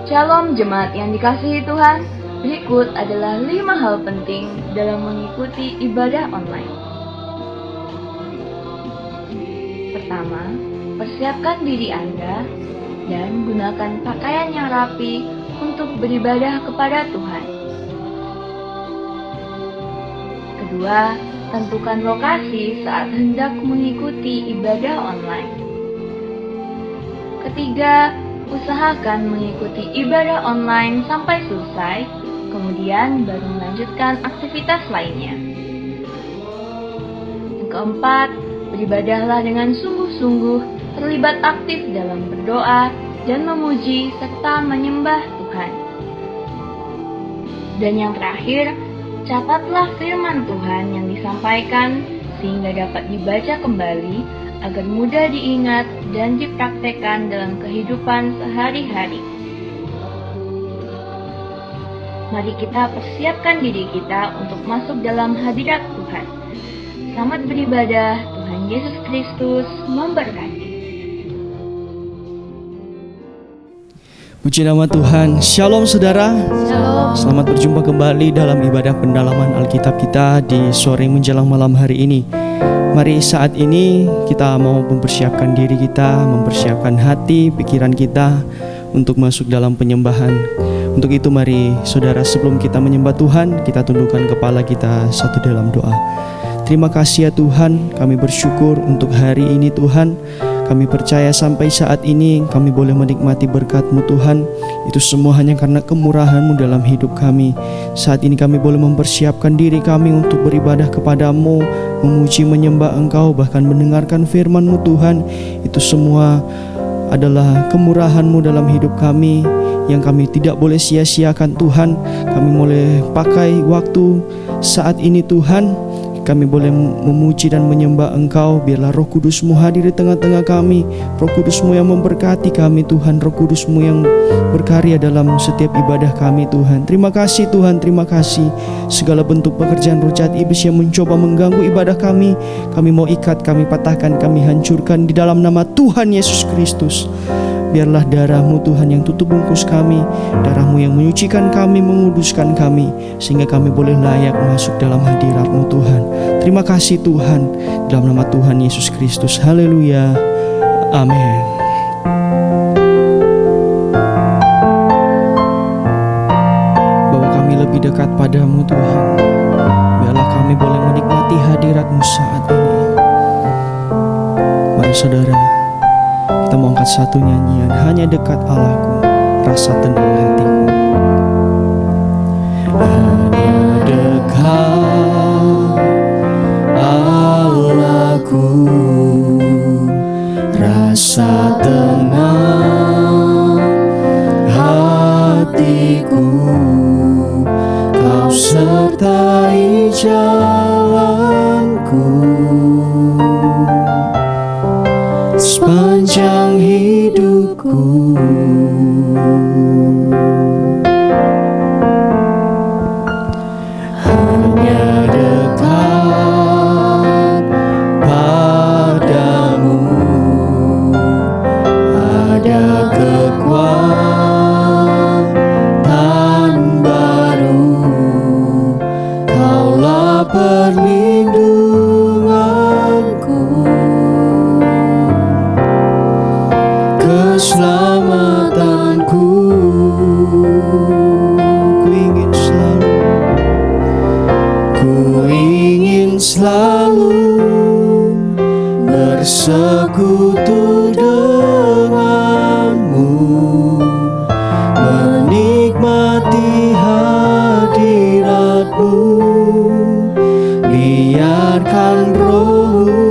Shalom jemaat yang dikasihi Tuhan, berikut adalah 5 hal penting dalam mengikuti ibadah online. Pertama, persiapkan diri Anda dan gunakan pakaian yang rapi untuk beribadah kepada Tuhan. Kedua, tentukan lokasi saat hendak mengikuti ibadah online. Ketiga, usahakan mengikuti ibadah online sampai selesai, kemudian baru melanjutkan aktivitas lainnya. Yang keempat, beribadahlah dengan sungguh-sungguh, terlibat aktif dalam berdoa dan memuji serta menyembah Tuhan. Dan yang terakhir, catatlah firman Tuhan yang disampaikan sehingga dapat dibaca kembali agar mudah diingat dan dipraktekkan dalam kehidupan sehari-hari. Mari kita persiapkan diri kita untuk masuk dalam hadirat Tuhan. Selamat beribadah, Tuhan Yesus Kristus memberkati. Puji nama Tuhan. Shalom saudara. Shalom. Selamat berjumpa kembali dalam ibadah pendalaman Alkitab kita di sore menjelang malam hari ini. Mari saat ini kita mau mempersiapkan diri kita, mempersiapkan hati, pikiran kita untuk masuk dalam penyembahan. Untuk itu mari saudara, sebelum kita menyembah Tuhan, kita tundukkan kepala kita satu dalam doa. Terima kasih ya Tuhan, kami bersyukur untuk hari ini Tuhan. Kami percaya sampai saat ini kami boleh menikmati berkat-Mu Tuhan. Itu semua hanya karena kemurahan-Mu dalam hidup kami. Saat ini kami boleh mempersiapkan diri kami untuk beribadah kepada-Mu, memuji menyembah Engkau, bahkan mendengarkan firman-Mu Tuhan. Itu semua adalah kemurahan-Mu dalam hidup kami yang kami tidak boleh sia-siakan Tuhan. Kami boleh pakai waktu saat ini Tuhan, kami boleh memuji dan menyembah Engkau. Biarlah Roh Kudus-Mu hadir di tengah-tengah kami. Roh Kudus-Mu yang memberkati kami Tuhan. Roh Kudus-Mu yang berkarya dalam setiap ibadah kami Tuhan. Terima kasih Tuhan, terima kasih. Segala bentuk pekerjaan roh jahat iblis yang mencoba mengganggu ibadah kami mau ikat, kami patahkan, kami hancurkan di dalam nama Tuhan Yesus Kristus. Biarlah darah-Mu Tuhan yang tutup bungkus kami, darah-Mu yang menyucikan kami, menguduskan kami, sehingga kami boleh layak masuk dalam hadirat-Mu Tuhan. Terima kasih Tuhan, dalam nama Tuhan Yesus Kristus. Haleluya. Amin. Bawa kami lebih dekat padamu Tuhan. Biarlah kami boleh menikmati hadirat-Mu saat ini. Mari saudara, kita mau angkat satu nyanyian, hanya dekat Allahku, rasa tenang hatiku. Hanya dekat Allahku, rasa tenang hatiku. Kau sertai jalanku sepanjang hidupku. Hanya dekat padamu ada kekuatan baru. Kaulah perlindunganku, keselamatanku. Ku ingin selalu bersekutu denganmu, menikmati hadiratmu. Biarkan Roh-Mu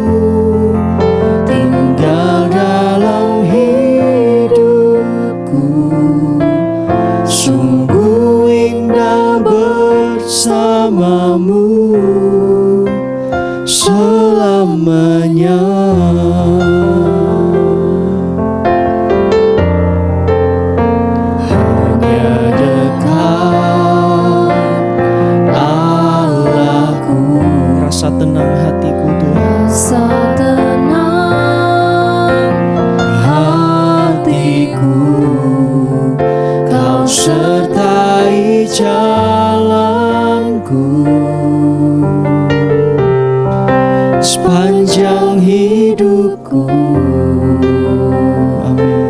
tinggal dalam hidupku. Sungguh indah bersamamu selamanya. Amin.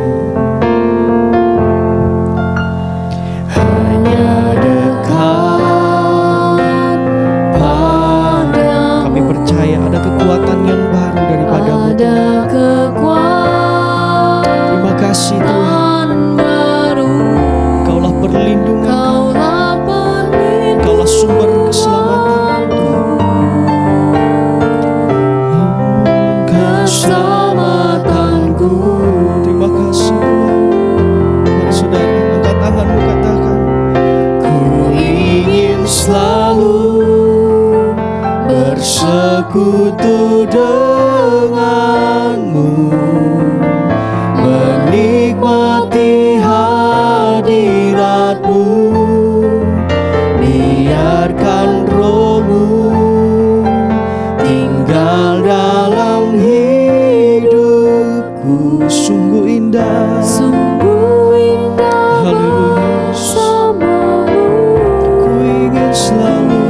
Hanya dekat padamu. Kami percaya ada kekuatan yang baru daripadamu. Ada kekuatan Terima kasih Tuhan. baru. Kaulah perlindungan, Kaulah perlindungan. Kaulah sumber keselamatan Keselamatanku. Terima kasih Tuhan. Mari saudara angkat tanganmu, katakan, Ku ingin selalu bersekutu denganmu, menikmati hadiratmu, biarkan rohmu tinggal dalam hidupku. sungguh indah. Sungguh indah Haleluya. bersamamu. Ku ingin selalu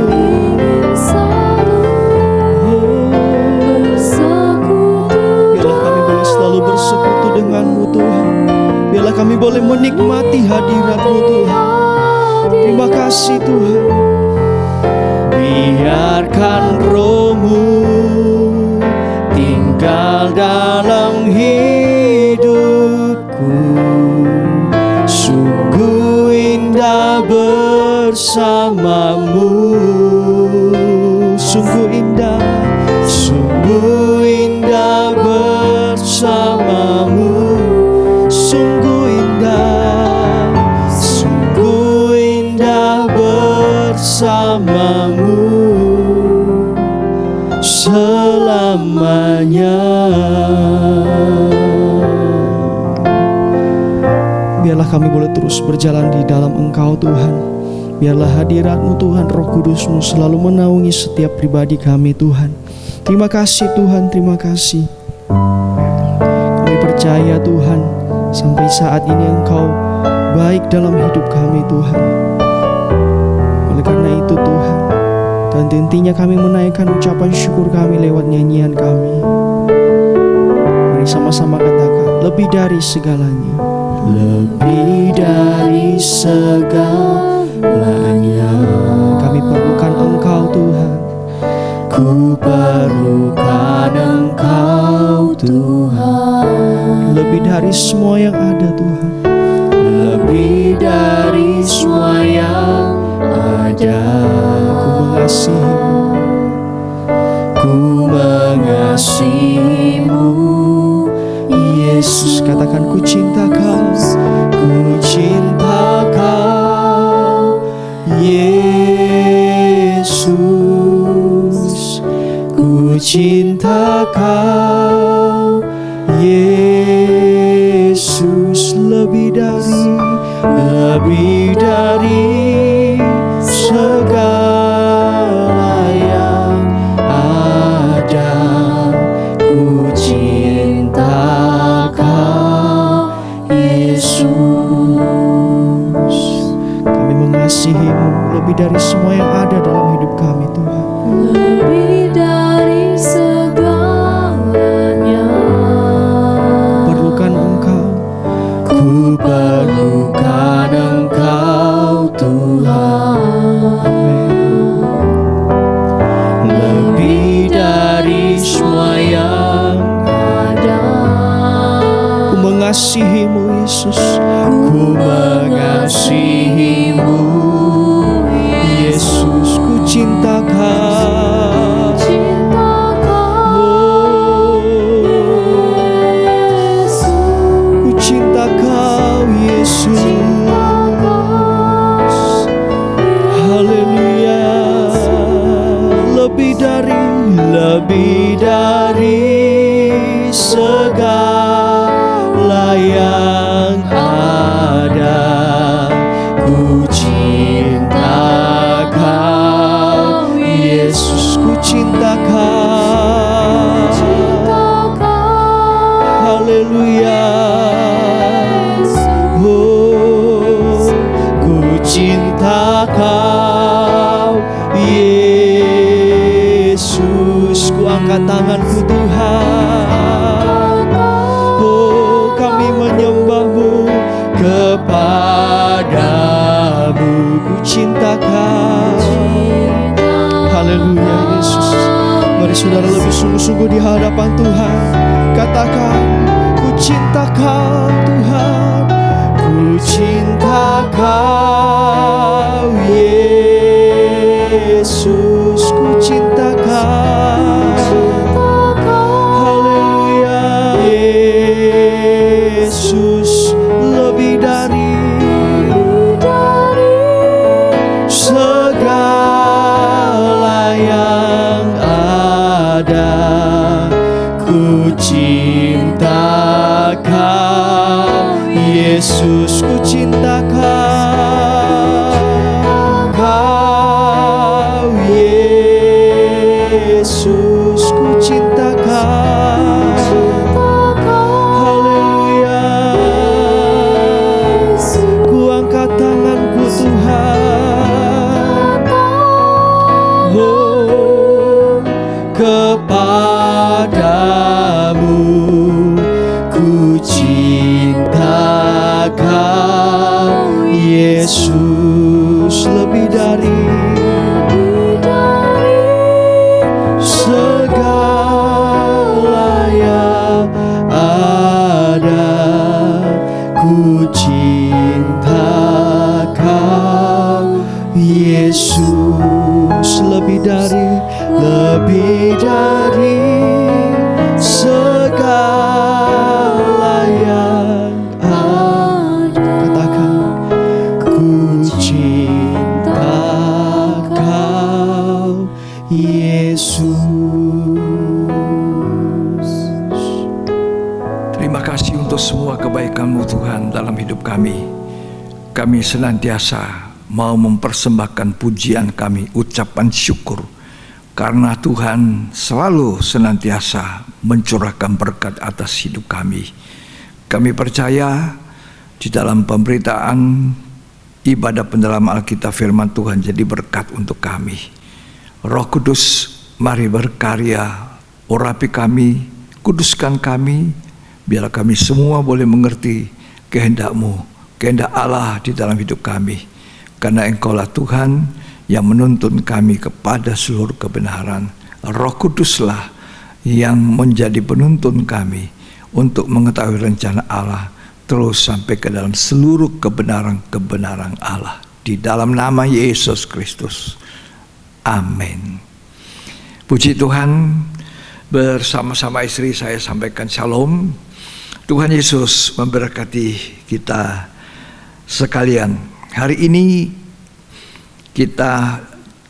biarlah kami boleh selalu bersekutu denganmu Tuhan. Biarlah kami boleh menikmati hadiratmu Tuhan. Terima kasih Tuhan. Biarkan rohmu tinggal dalam hidupku. Sungguh indah bersamamu. Sungguh indah, sungguh indah bersamamu. Sungguh indah, sungguh indah bersamamu selamanya. Biarlah kami boleh terus berjalan di dalam Engkau Tuhan. Biarlah hadirat-Mu Tuhan, Roh Kudus-Mu selalu menaungi setiap pribadi kami Tuhan. Terima kasih Tuhan, terima kasih. Kami percaya Tuhan, sampai saat ini Engkau baik dalam hidup kami Tuhan. Oleh karena itu Tuhan, dan intinya kami menaikkan ucapan syukur kami lewat nyanyian kami. Mari sama-sama katakan, lebih dari segalanya. Lebih dari segalanya, kami perlukan Engkau Tuhan. Ku perlukan Engkau Tuhan. Lebih dari semua yang ada Tuhan. Lebih dari semua yang ada. Ku mengasihimu. Ku mengasihimu Yesus. Katakan, ku cinta Kau. Ku cinta Kau Yesus. Ku cinta Kau Yesus. Lebih dari segala yang ada. Ku cinta Kau Yesus. Kami mengasihimu lebih dari semua yang ada dalam hidup kami Tuhan. Lebih dari segalanya. Perlukan Engkau. Ku perlukan Engkau Tuhan. Amin. Lebih dari semua yang Ada. ku mengasihimu Yesus. Ku mengasihimu Yesus. Ku cinta Kau. Cinta Kau Yesus. Ku cinta Kau Yesus. Haleluya. Lebih dari segala yang ada. Ku cinta Kau Yesus. Ku cinta Kau. Haleluya. Oh, ku cinta Kau Yesus. Ku angkat tanganku Tuhan. Haleluya Yesus. Mari saudara lebih sungguh-sungguh di hadapan Tuhan. Katakan, ku cinta Kau Tuhan, ku cinta Kau Yesus, ku cinta Kau. Haleluya Yesus, lebih dari segala yang ada, ku cinta Kau Yesus, ku cinta Kau Yesus, ku cinta Kau. Haleluya, ku angkat tanganku Tuhan, oh, kepadamu ku cinta Kau Yesus, lebih dari segala yang ada, ku cinta Kau Yesus, lebih dari segala yang ada. Katakan, ku cinta Kau Yesus. Terima kasih untuk semua kebaikan-Mu Tuhan dalam hidup kami. Kami senantiasa mau mempersembahkan pujian kami, ucapan syukur, karena Tuhan selalu senantiasa mencurahkan berkat atas hidup kami. Kami percaya di dalam pemberitaan ibadah pendalaman Alkitab firman Tuhan jadi berkat untuk kami. Roh Kudus, mari berkarya, urapi kami, kuduskan kami, biar kami semua boleh mengerti kehendak-Mu, kehendak Allah di dalam hidup kami. Karena Engkaulah Tuhan yang menuntun kami kepada seluruh kebenaran. Roh Kuduslah yang menjadi penuntun kami untuk mengetahui rencana Allah terus sampai ke dalam seluruh kebenaran-kebenaran Allah. Di dalam nama Yesus Kristus. Amin. Puji Tuhan, bersama-sama istri saya sampaikan shalom. Tuhan Yesus memberkati kita sekalian. Hari ini kita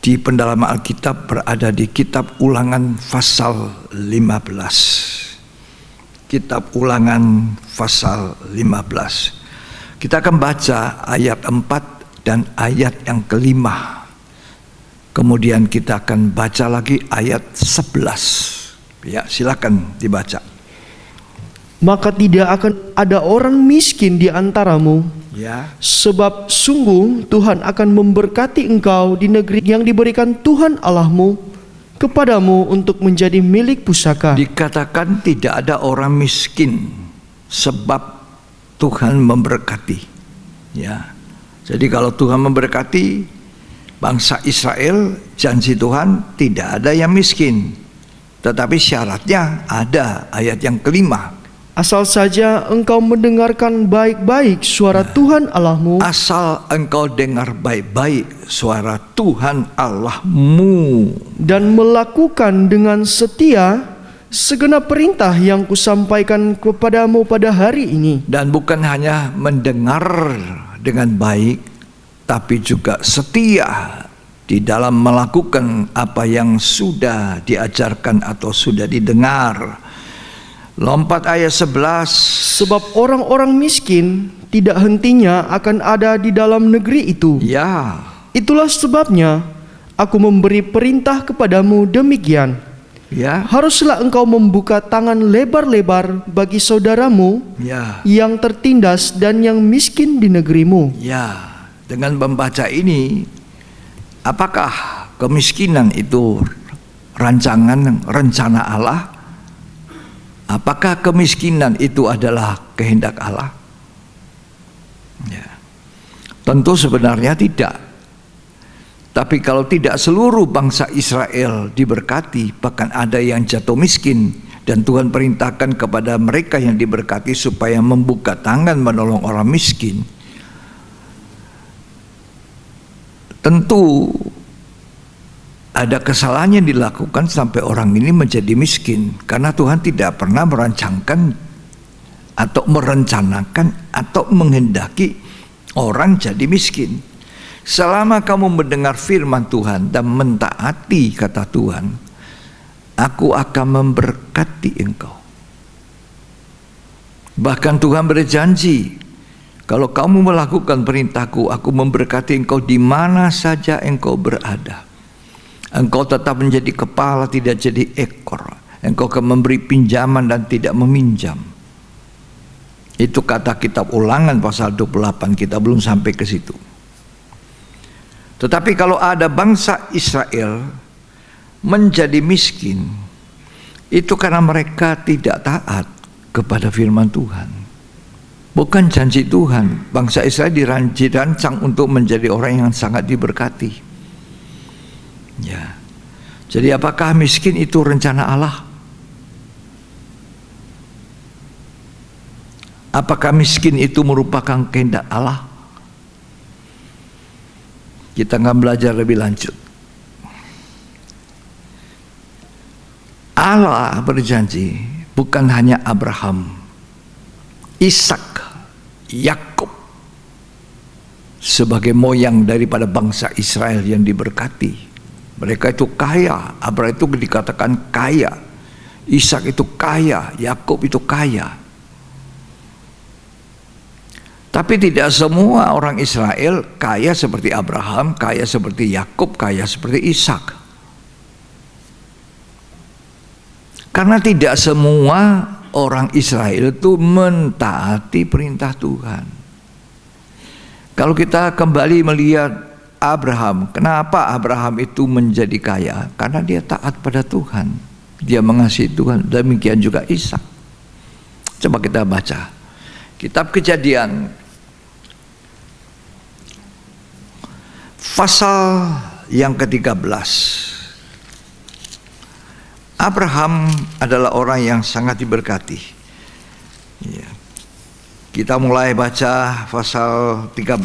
di pendalaman Alkitab berada di kitab Ulangan pasal 15. Kitab Ulangan pasal 15. Kita akan baca ayat 4 dan ayat yang kelima. Kemudian kita akan baca lagi ayat 11. Ya, silakan dibaca. Maka tidak akan ada orang miskin di antaramu, Ya. sebab sungguh Tuhan akan memberkati engkau di negeri yang diberikan Tuhan Allahmu kepadamu untuk menjadi milik pusaka. Dikatakan tidak ada orang miskin sebab Tuhan memberkati. Ya. Jadi kalau Tuhan memberkati bangsa Israel, janji Tuhan tidak ada yang miskin. Tetapi syaratnya ada, ayat yang kelima. Asal saja engkau mendengarkan baik-baik suara Tuhan Allahmu, Asal engkau dengar baik-baik suara Tuhan Allahmu, dan melakukan dengan setia segenap perintah yang kusampaikan kepadamu pada hari ini. dan bukan hanya mendengar dengan baik, tapi juga setia di dalam melakukan apa yang sudah diajarkan atau sudah didengar. Lompat ayat 11. Sebab orang-orang miskin tidak hentinya akan ada di dalam negeri itu. Ya, Itulah sebabnya aku memberi perintah kepadamu demikian. ya, Haruslah engkau membuka tangan lebar-lebar bagi saudaramu ya, yang tertindas dan yang miskin di negerimu. ya. Dengan membaca ini, apakah kemiskinan itu rencana Allah? Apakah kemiskinan itu adalah kehendak Allah? Ya. Tentu sebenarnya tidak. Tapi kalau tidak seluruh bangsa Israel diberkati, bahkan ada yang jatuh miskin, dan Tuhan perintahkan kepada mereka yang diberkati supaya membuka tangan menolong orang miskin. Tentu ada kesalahan yang dilakukan sampai orang ini menjadi miskin, karena Tuhan tidak pernah merancangkan atau merencanakan atau menghendaki orang jadi miskin. Selama kamu mendengar firman Tuhan dan mentaati kata Tuhan, aku akan memberkati engkau. Bahkan Tuhan berjanji, kalau kamu melakukan perintahku, aku memberkati engkau di mana saja engkau berada. Engkau tetap menjadi kepala, tidak jadi ekor. Engkau akan memberi pinjaman dan tidak meminjam. Itu kata kitab Ulangan pasal 28, kita belum sampai ke situ. Tetapi kalau ada bangsa Israel menjadi miskin, itu karena mereka tidak taat kepada firman Tuhan. Bukan janji Tuhan. Bangsa Israel dirancang untuk menjadi orang yang sangat diberkati. Ya. Jadi apakah miskin itu rencana Allah? Apakah miskin itu merupakan kehendak Allah? Kita akan belajar lebih lanjut. Allah berjanji bukan hanya Abraham, Ishak, Yakub sebagai moyang daripada bangsa Israel yang diberkati. Mereka itu kaya. Abraham itu dikatakan kaya, Ishak itu kaya, Yakub itu kaya. Tapi tidak semua orang Israel kaya seperti Abraham, kaya seperti Yakub, kaya seperti Ishak. Karena tidak semua orang Israel itu mentaati perintah Tuhan. Kalau kita kembali melihat Abraham, kenapa Abraham itu menjadi kaya? Karena dia taat pada Tuhan, dia mengasihi Tuhan. Demikian juga Ishak. Coba kita baca Kitab Kejadian pasal yang ke-13. Abraham adalah orang yang sangat diberkati. Ya. Kita mulai baca pasal 13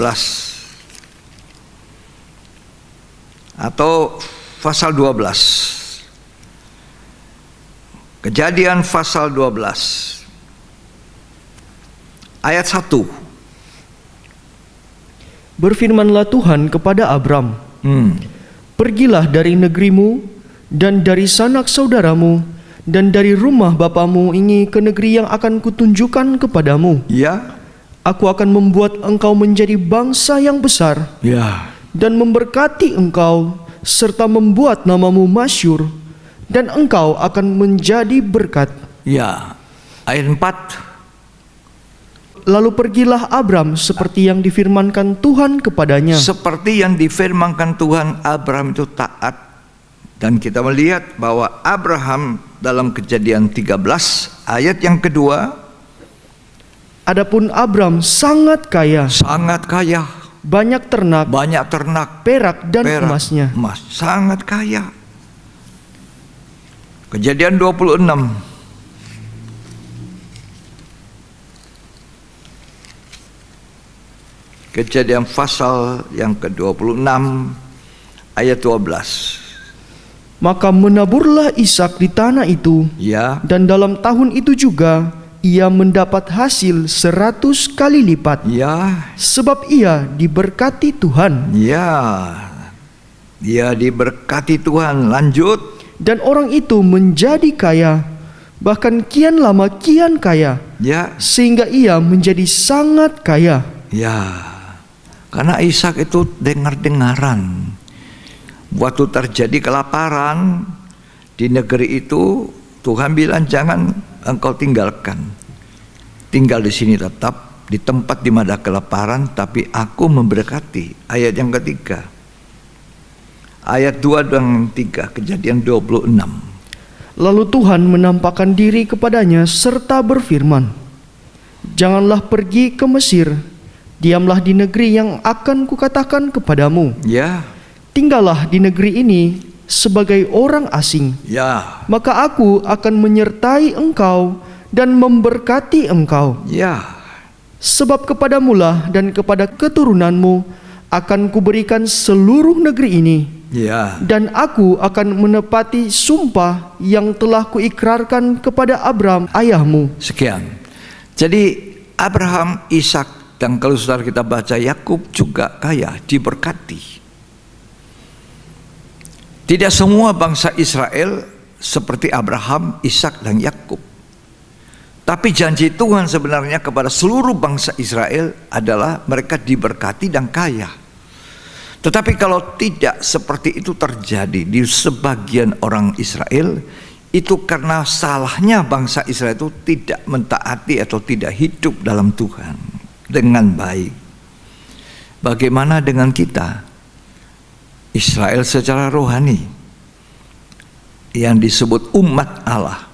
atau pasal 12. Kejadian pasal 12 ayat 1. Berfirmanlah Tuhan kepada Abram, pergilah dari negerimu dan dari sanak saudaramu dan dari rumah bapamu ini ke negeri yang akan kutunjukkan kepadamu. Ya. Aku akan membuat engkau menjadi bangsa yang besar. Ya. Dan memberkati engkau serta membuat namamu masyhur, dan engkau akan menjadi berkat. Ya. Ayat 4. Lalu pergilah Abram seperti yang difirmankan Tuhan kepadanya. Seperti yang difirmankan Tuhan, Abram itu taat. Dan kita melihat bahwa Abraham dalam Kejadian 13 ayat yang kedua, adapun Abram sangat kaya, banyak ternak, perak dan emasnya. Sangat kaya. Kejadian 26. Kejadian pasal yang ke-26 ayat 12. Maka menaburlah Ishak di tanah itu, ya. Dan dalam tahun itu juga ia mendapat hasil 100 kali lipat, ya. Sebab ia diberkati Tuhan. Ya, dia diberkati Tuhan. Lanjut. Dan orang itu menjadi kaya, bahkan kian lama kian kaya, ya. Sehingga ia menjadi sangat kaya. Ya. Karena Ishak itu dengar-dengaran. Waktu terjadi kelaparan di negeri itu, Tuhan bilang jangan engkau tinggalkan. Tinggal di sini tetap, di tempat di mana kelaparan, tapi aku memberkati. Ayat yang ketiga. Ayat 2 dan 3, Kejadian 26. Lalu Tuhan menampakkan diri kepadanya serta berfirman, janganlah pergi ke Mesir, diamlah di negeri yang akan kukatakan kepadamu. Ya. tinggallah di negeri ini sebagai orang asing. Ya, Maka aku akan menyertai engkau dan memberkati engkau. ya, Sebab kepadamulah dan kepada keturunanmu akan kuberikan seluruh negeri ini. ya. Dan aku akan menepati sumpah yang telah kuikrarkan kepada Abraham ayahmu. Sekian. Jadi Abraham, Ishak, dan kalau saudara kita baca Yakub juga kaya, diberkati. Tidak semua bangsa Israel seperti Abraham, Ishak, dan Yakub. Tapi janji Tuhan sebenarnya kepada seluruh bangsa Israel adalah mereka diberkati dan kaya. Tetapi kalau tidak seperti itu terjadi di sebagian orang Israel, itu karena salahnya bangsa Israel itu tidak mentaati atau tidak hidup dalam Tuhan dengan baik. Bagaimana dengan kita? Israel secara rohani yang disebut umat Allah,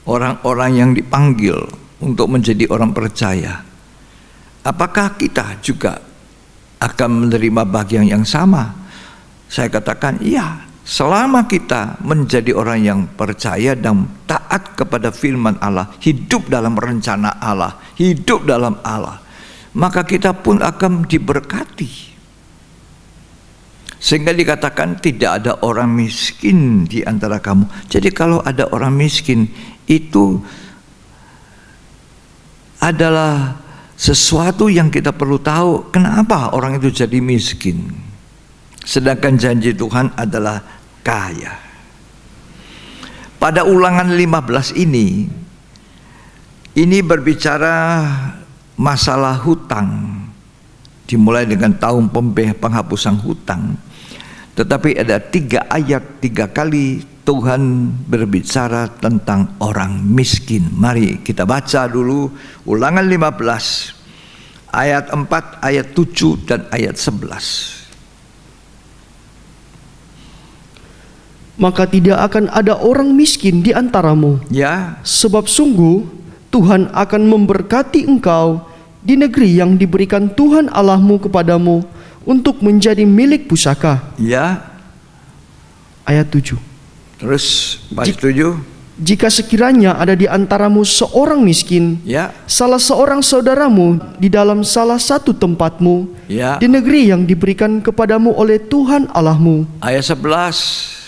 orang-orang yang dipanggil untuk menjadi orang percaya. Apakah kita juga akan menerima bagian yang sama? Saya katakan iya. Selama kita menjadi orang yang percaya dan taat kepada firman Allah, hidup dalam rencana Allah, hidup dalam Allah, maka kita pun akan diberkati. Sehingga dikatakan tidak ada orang miskin di antara kamu. Jadi kalau ada orang miskin, itu adalah sesuatu yang kita perlu tahu. Kenapa orang itu jadi miskin? Sedangkan janji Tuhan adalah kaya. Pada Ulangan 15 ini berbicara masalah hutang. Dimulai dengan tahun penghapusan hutang. Tetapi ada 3 ayat, 3 kali Tuhan berbicara tentang orang miskin. Mari kita baca dulu Ulangan 15 ayat 4, ayat 7 dan ayat 11. Maka tidak akan ada orang miskin di antaramu. Ya, Sebab sungguh Tuhan akan memberkati engkau di negeri yang diberikan Tuhan Allahmu kepadamu untuk menjadi milik pusaka. ya. Ayat 7. Terus pas 7. Jika sekiranya ada di antaramu seorang miskin, Ya, salah seorang saudaramu di dalam salah satu tempatmu, ya. di negeri yang diberikan kepadamu oleh Tuhan Allahmu. Ayat 11.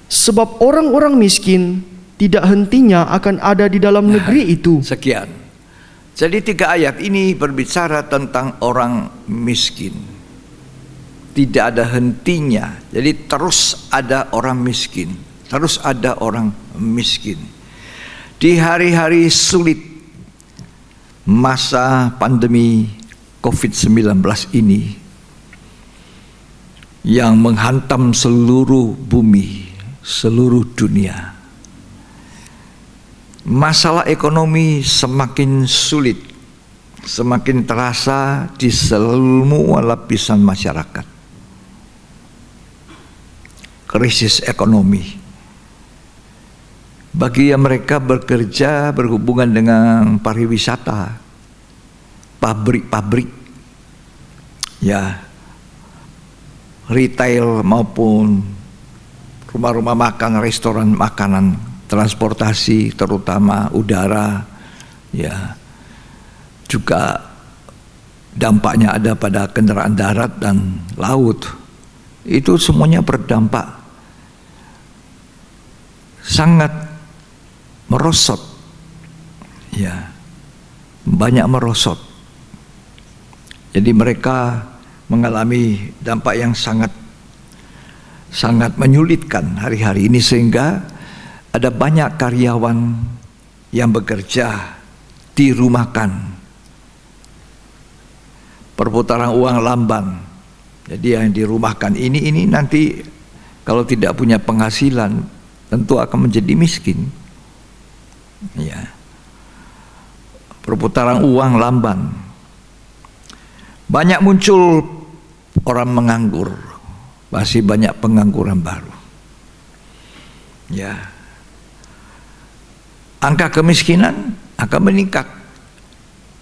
Sebab orang-orang miskin tidak hentinya akan ada di dalam negeri itu. Sekian. Jadi 3 ayat ini berbicara tentang orang miskin. Tidak ada hentinya. Jadi terus ada orang miskin. Terus ada orang miskin. Di hari-hari sulit masa pandemi COVID-19 ini yang menghantam seluruh bumi, seluruh dunia, masalah ekonomi semakin sulit, semakin terasa di semua lapisan masyarakat. Krisis ekonomi bagi yang mereka bekerja berhubungan dengan pariwisata, pabrik-pabrik, ya, retail maupun rumah-rumah makan, restoran makanan, transportasi terutama udara, ya, juga dampaknya ada pada kendaraan darat dan laut. Itu semuanya berdampak sangat merosot, ya, banyak merosot. Jadi mereka mengalami dampak yang sangat menyulitkan hari-hari ini, sehingga ada banyak karyawan yang bekerja dirumahkan, perputaran uang lamban. Jadi yang dirumahkan ini nanti kalau tidak punya penghasilan tentu akan menjadi miskin, ya. Perputaran uang lamban. Banyak muncul orang menganggur, masih banyak pengangguran baru, ya. Angka kemiskinan akan meningkat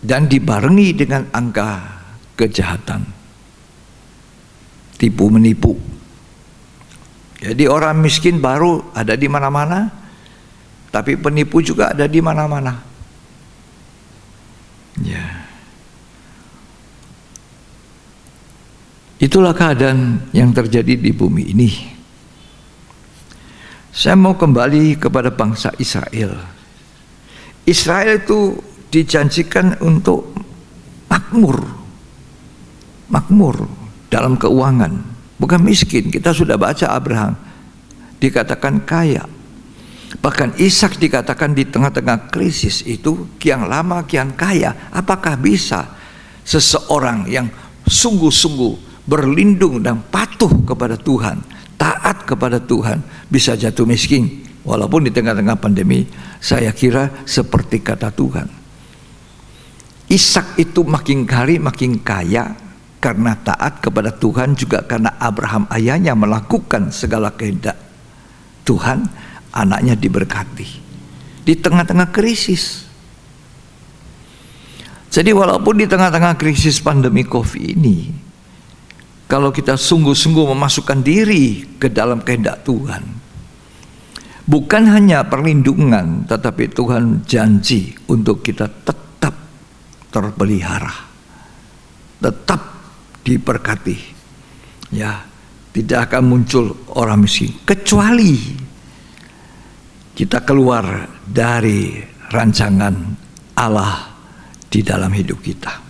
dan dibarengi dengan angka kejahatan. tipu menipu. Jadi orang miskin baru ada di mana-mana, tapi penipu juga ada di mana-mana. Ya. Itulah keadaan yang terjadi di bumi ini. Saya mau kembali kepada bangsa Israel. Israel itu dijanjikan untuk makmur dalam keuangan, bukan miskin. Kita sudah baca Abraham dikatakan kaya. Bahkan Ishak dikatakan di tengah-tengah krisis itu kian lama kian kaya. Apakah bisa seseorang yang sungguh-sungguh berlindung dan patuh kepada Tuhan, taat kepada Tuhan, bisa jatuh miskin? Walaupun di tengah-tengah pandemi, saya kira seperti kata Tuhan, Ishak itu makin hari makin kaya karena taat kepada Tuhan, juga karena Abraham ayahnya melakukan segala kehendak Tuhan. Anaknya diberkati di tengah-tengah krisis. Jadi walaupun di tengah-tengah krisis pandemi COVID ini, kalau kita sungguh-sungguh memasukkan diri ke dalam kehendak Tuhan, bukan hanya perlindungan, tetapi Tuhan janji untuk kita tetap terpelihara, tetap diberkati. Ya, tidak akan muncul orang miskin kecuali kita keluar dari rancangan Allah di dalam hidup kita.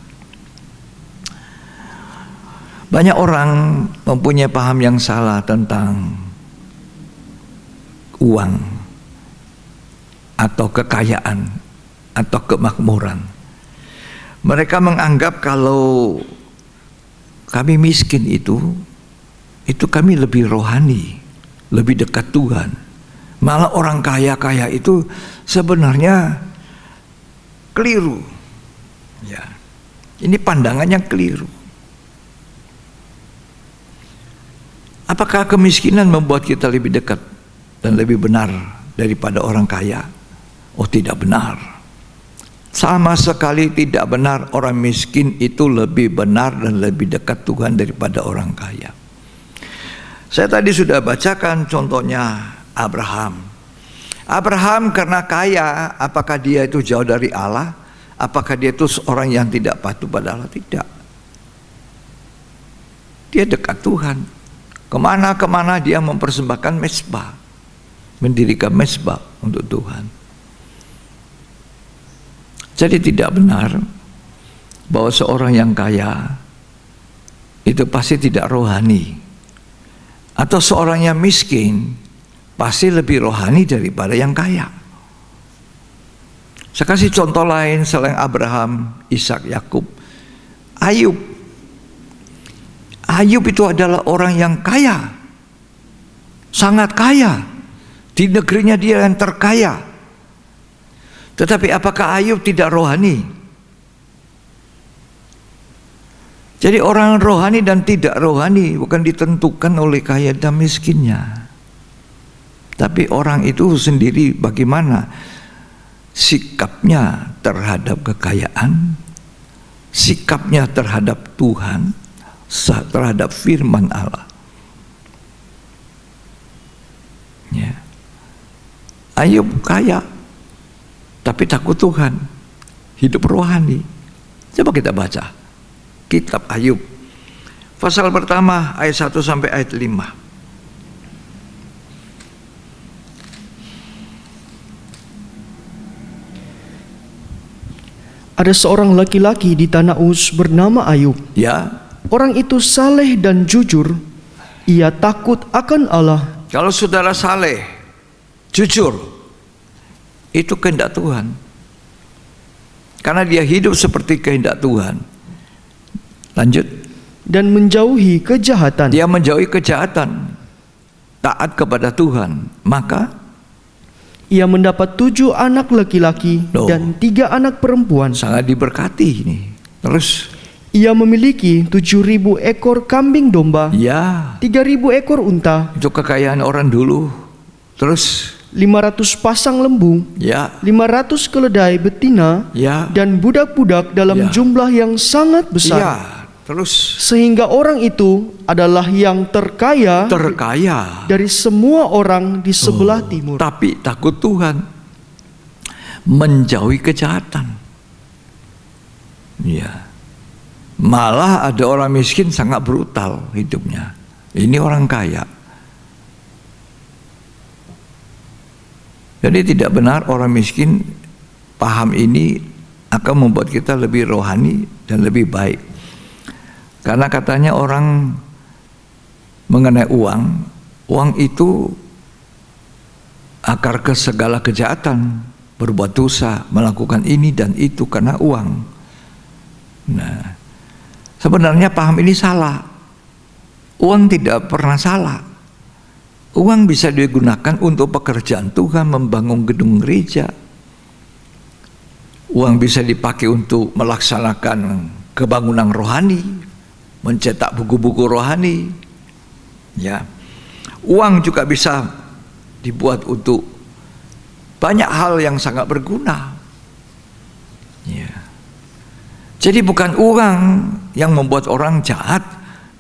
Banyak orang mempunyai paham yang salah tentang uang atau kekayaan atau kemakmuran. Mereka menganggap kalau kami miskin itu kami lebih rohani, lebih dekat Tuhan. Malah orang kaya-kaya itu sebenarnya keliru. Ya, ini pandangan yang keliru. Apakah kemiskinan membuat kita lebih dekat dan lebih benar daripada orang kaya? Oh, tidak benar. Sama sekali tidak benar. Orang miskin itu lebih benar dan lebih dekat Tuhan daripada orang kaya. Saya tadi sudah bacakan contohnya Abraham karena kaya, apakah dia itu jauh dari Allah? Apakah dia itu seorang yang tidak patuh pada Allah? Tidak. Dia dekat Tuhan. Kemana-kemana dia mempersembahkan mezbah, mendirikan mezbah untuk Tuhan. Jadi tidak benar bahwa seorang yang kaya itu pasti tidak rohani, atau seorang yang miskin pasti lebih rohani daripada yang kaya. Saya kasih contoh lain selain Abraham, Ishak, Yakub. Ayub itu adalah orang yang kaya, sangat kaya. Di negerinya dia yang terkaya. Tetapi apakah Ayub tidak rohani? Jadi orang rohani dan tidak rohani bukan ditentukan oleh kaya dan miskinnya, tapi orang itu sendiri bagaimana sikapnya terhadap kekayaan, sikapnya terhadap Tuhan, terhadap firman Allah. Ya. Ayub kaya, tapi takut Tuhan, hidup rohani. Coba kita baca kitab Ayub, pasal pertama ayat 1 sampai ayat 5. Ada seorang laki-laki di tanah Uz bernama Ayub. Ya. Orang itu saleh dan jujur. Ia takut akan Allah. Kalau saudara saleh, jujur, itu kehendak Tuhan. Karena dia hidup seperti kehendak Tuhan. Lanjut. Dan menjauhi kejahatan. Dia menjauhi kejahatan, taat kepada Tuhan. Maka ia mendapat 7 anak laki-laki dan 3 anak perempuan. Sangat diberkati ini. Terus ia memiliki 7.000 ekor kambing domba, ya, 3.000 ekor unta. Itu kekayaan orang dulu. Terus 500 pasang lembu, ya, 500 keledai betina, ya, dan budak-budak dalam ya, jumlah yang sangat besar. ya. Terus sehingga orang itu adalah yang terkaya dari semua orang di sebelah timur. Tapi takut Tuhan, menjauhi kejahatan. Ya. Malah ada orang miskin sangat brutal hidupnya. Ini orang kaya. Jadi tidak benar orang miskin paham ini akan membuat kita lebih rohani dan lebih baik. Karena katanya orang mengenai uang itu akar ke segala kejahatan, berbuat dosa, melakukan ini dan itu karena uang. Nah, sebenarnya paham ini salah. Uang tidak pernah salah. Uang bisa digunakan untuk pekerjaan Tuhan, membangun gedung gereja. Uang bisa dipakai untuk melaksanakan kebangunan rohani, mencetak buku-buku rohani. Ya. Uang juga bisa dibuat untuk banyak hal yang sangat berguna. Ya. Jadi bukan uang yang membuat orang jahat,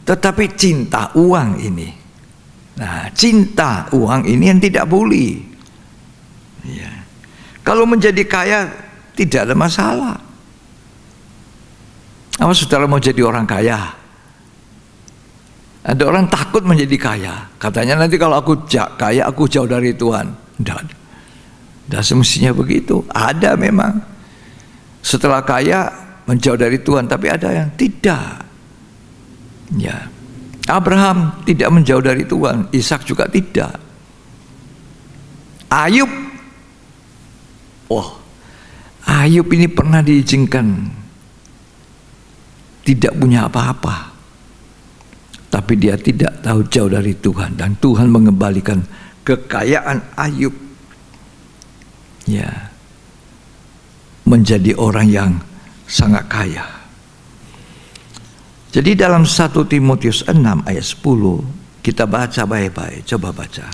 tetapi cinta uang ini. Nah, cinta uang ini yang tidak boleh. Ya. Kalau menjadi kaya tidak ada masalah. Apa saudara mau jadi orang kaya? Ada orang takut menjadi kaya. Katanya nanti kalau aku kaya, aku jauh dari Tuhan. Tidak semestinya begitu. Ada memang. Setelah kaya menjauh dari Tuhan, tapi ada yang tidak. Ya. Abraham tidak menjauh dari Tuhan, Ishak juga tidak. Ayub, Ayub ini pernah diizinkan tidak punya apa-apa, tapi dia tidak tahu jauh dari Tuhan, dan Tuhan mengembalikan kekayaan Ayub, ya, menjadi orang yang sangat kaya. Jadi dalam 1 Timotius 6 ayat 10 kita baca baik-baik, coba baca.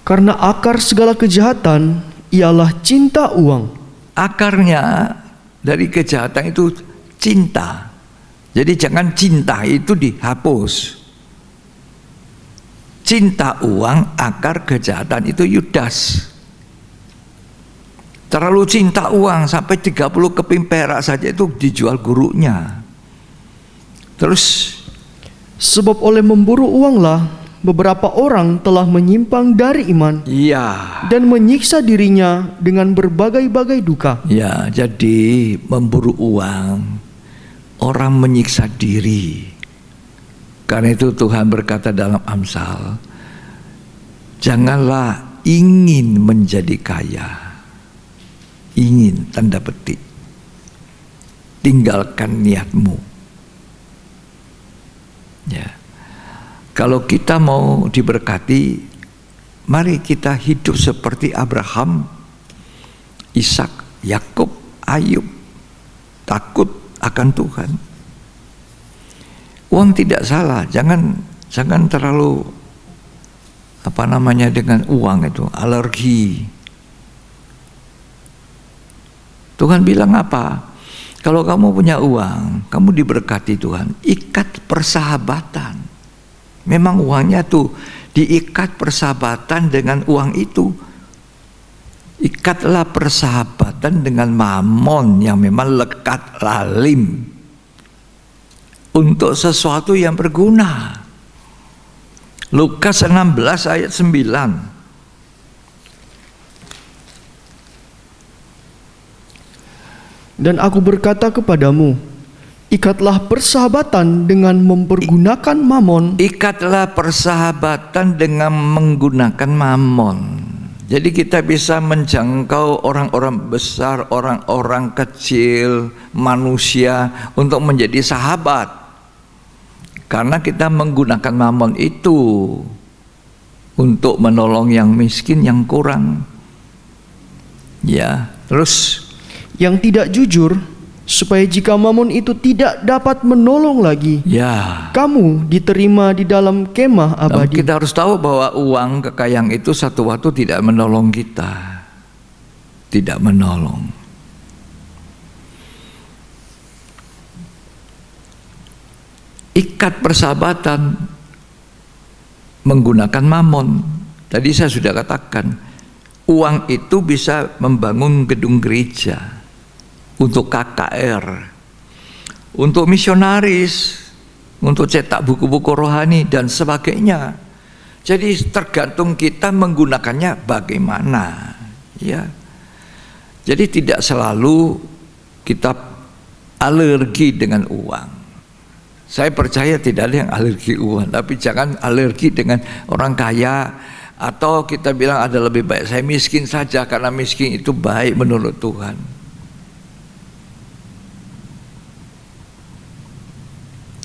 Karena akar segala kejahatan ialah cinta uang. Akarnya dari kejahatan itu cinta. Jadi jangan cinta itu dihapus. Cinta uang, akar kejahatan itu Yudas. Terlalu cinta uang sampai 30 keping perak saja itu dijual gurunya. Terus, sebab oleh memburu uanglah beberapa orang telah menyimpang dari iman. iya, Dan menyiksa dirinya dengan berbagai-bagai duka. ya, jadi memburu uang, orang menyiksa diri. Karena itu Tuhan berkata dalam Amsal, janganlah ingin menjadi kaya. Ingin, tanda petik. Tinggalkan niatmu. Ya. Kalau kita mau diberkati, mari kita hidup seperti Abraham, Ishak, Yakub, Ayub. Takut akan Tuhan. Uang tidak salah, jangan terlalu dengan uang itu alergi. Tuhan bilang apa? Kalau kamu punya uang, kamu diberkati Tuhan, ikat persahabatan. Memang uangnya tuh diikat persahabatan dengan uang itu. Ikatlah persahabatan dengan Mamon yang memang lekat lalim. Untuk sesuatu yang berguna. Lukas 16 ayat 9. Dan aku berkata kepadamu, ikatlah persahabatan dengan mempergunakan mamon. Ikatlah persahabatan dengan menggunakan mamon. Jadi kita bisa menjangkau orang-orang besar, orang-orang kecil, manusia untuk menjadi sahabat. Karena kita menggunakan mamon itu untuk menolong yang miskin, yang kurang. Ya, terus yang tidak jujur supaya jika mamon itu tidak dapat menolong lagi, Ya, kamu diterima di dalam kemah abadi. kita harus tahu bahwa uang, kekayaan itu satu waktu tidak menolong kita. Tidak menolong. Ikat persahabatan menggunakan mamon. Tadi saya sudah katakan, uang itu bisa membangun gedung gereja, untuk KKR, untuk misionaris, untuk cetak buku-buku rohani dan sebagainya. Jadi tergantung kita menggunakannya bagaimana, ya. Jadi tidak selalu kita alergi dengan uang. Saya percaya tidak ada yang alergi uang, tapi jangan alergi dengan orang kaya, atau kita bilang ada lebih baik saya miskin saja karena miskin itu baik menurut Tuhan.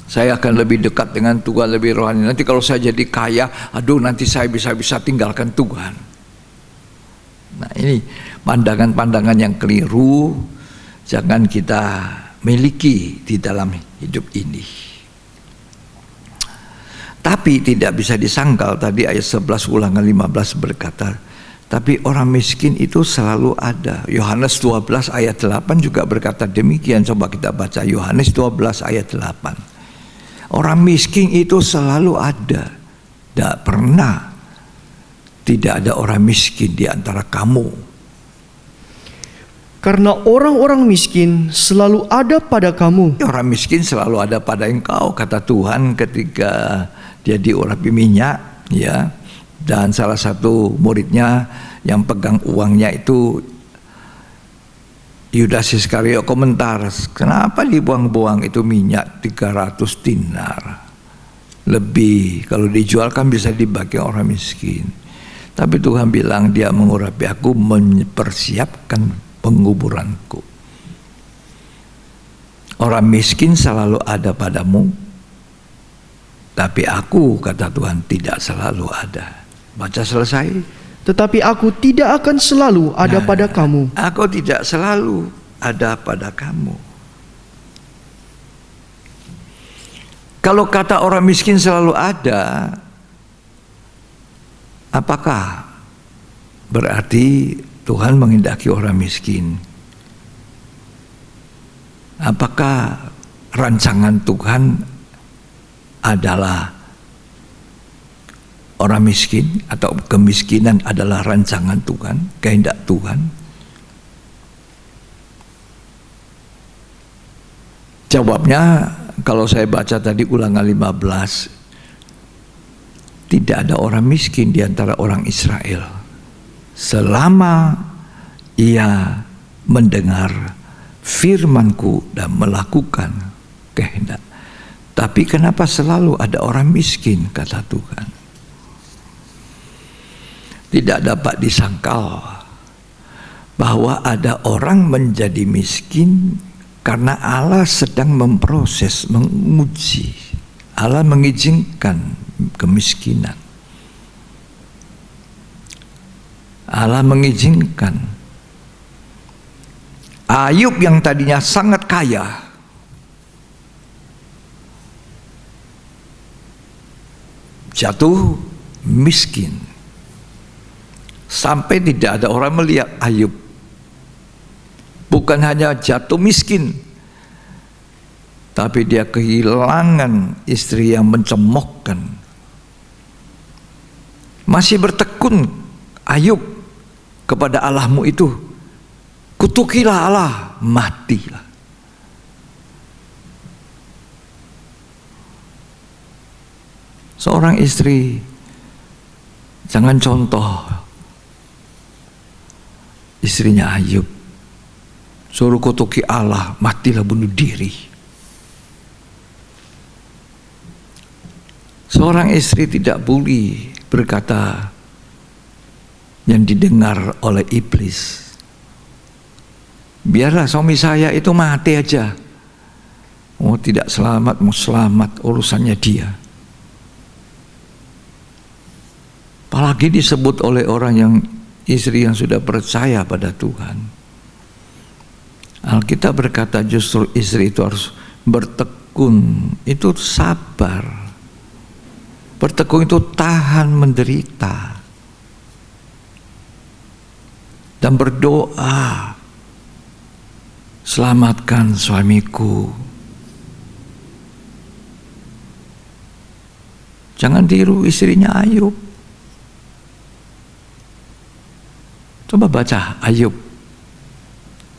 Saya akan lebih dekat dengan Tuhan, lebih rohani. Nanti kalau saya jadi kaya, aduh nanti saya bisa tinggalkan Tuhan. Nah, ini pandangan-pandangan yang keliru, jangan kita miliki di dalam hidup ini. Tapi tidak bisa disangkal, tadi ayat 11 Ulangan 15 berkata, tapi orang miskin itu selalu ada. Yohanes 12 ayat 8 juga berkata demikian. Coba kita baca Yohanes 12 ayat 8. Orang miskin itu selalu ada. Tidak pernah tidak ada orang miskin di antara kamu. Karena orang-orang miskin selalu ada pada kamu. Orang miskin selalu ada pada engkau, kata Tuhan ketika dia diurapi minyak, ya. Dan salah satu muridnya yang pegang uangnya itu Yudas Iskariot komentar, kenapa dibuang-buang itu minyak 300 dinar lebih, kalau dijual kan bisa dibagi orang miskin. Tapi Tuhan bilang dia mengurapi aku, mempersiapkan penguburanku. Orang miskin selalu ada padamu, tapi aku, kata Tuhan, tidak selalu ada. Baca selesai. Tetapi aku tidak akan selalu ada pada kamu. Aku tidak selalu ada pada kamu. Kalau kata orang miskin selalu ada, apakah berarti Tuhan menghendaki orang miskin? Apakah rancangan Tuhan adalah orang miskin, atau kemiskinan adalah rancangan Tuhan, kehendak Tuhan? Jawabnya, kalau saya baca tadi Ulangan 15, tidak ada orang miskin di antara orang Israel selama ia mendengar firman-Ku dan melakukan kehendak. Tapi kenapa selalu ada orang miskin, kata Tuhan? Tidak dapat disangkal bahwa ada orang menjadi miskin karena Allah sedang memproses, menguji. Allah mengizinkan kemiskinan. Allah mengizinkan. Ayub yang tadinya sangat kaya, jatuh miskin. Sampai tidak ada orang melihat Ayub. Bukan hanya jatuh miskin, tapi dia kehilangan istri yang mencemoohkan. Masih bertekun Ayub kepada Allahmu itu. Kutukilah Allah, matilah. Seorang istri, jangan contoh istrinya Ayub, suruh kutuki Allah, matilah, bunuh diri. Seorang istri tidak boleh berkata yang didengar oleh iblis, biarlah suami saya itu mati aja. Oh, tidak selamat, mau selamat, urusannya dia. Apalagi disebut oleh orang yang istri yang sudah percaya pada Tuhan. Alkitab berkata justru istri itu harus bertekun, itu sabar. Bertekun itu tahan menderita. Dan berdoa, selamatkan suamiku. Jangan tiru istrinya Ayub. Coba baca Ayub.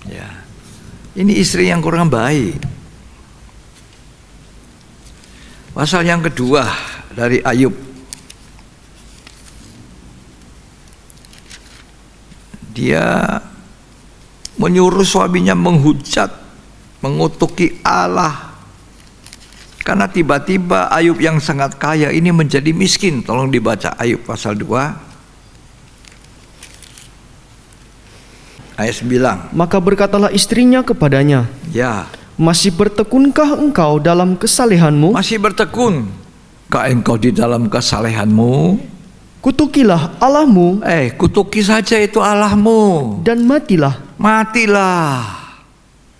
Ya. Ini istri yang kurang baik. Pasal yang kedua dari Ayub. Dia menyuruh suaminya menghujat, mengutuki Allah. Karena tiba-tiba Ayub yang sangat kaya ini menjadi miskin. Tolong dibaca Ayub pasal 2 ayat 9. Maka berkatalah istrinya kepadanya, Ya, masih bertekunkah engkau dalam kesalehanmu? masih bertekunkah engkau di dalam kesalehanmu? Kutukilah Allahmu Kutuki saja itu Allahmu, dan matilah. matilah.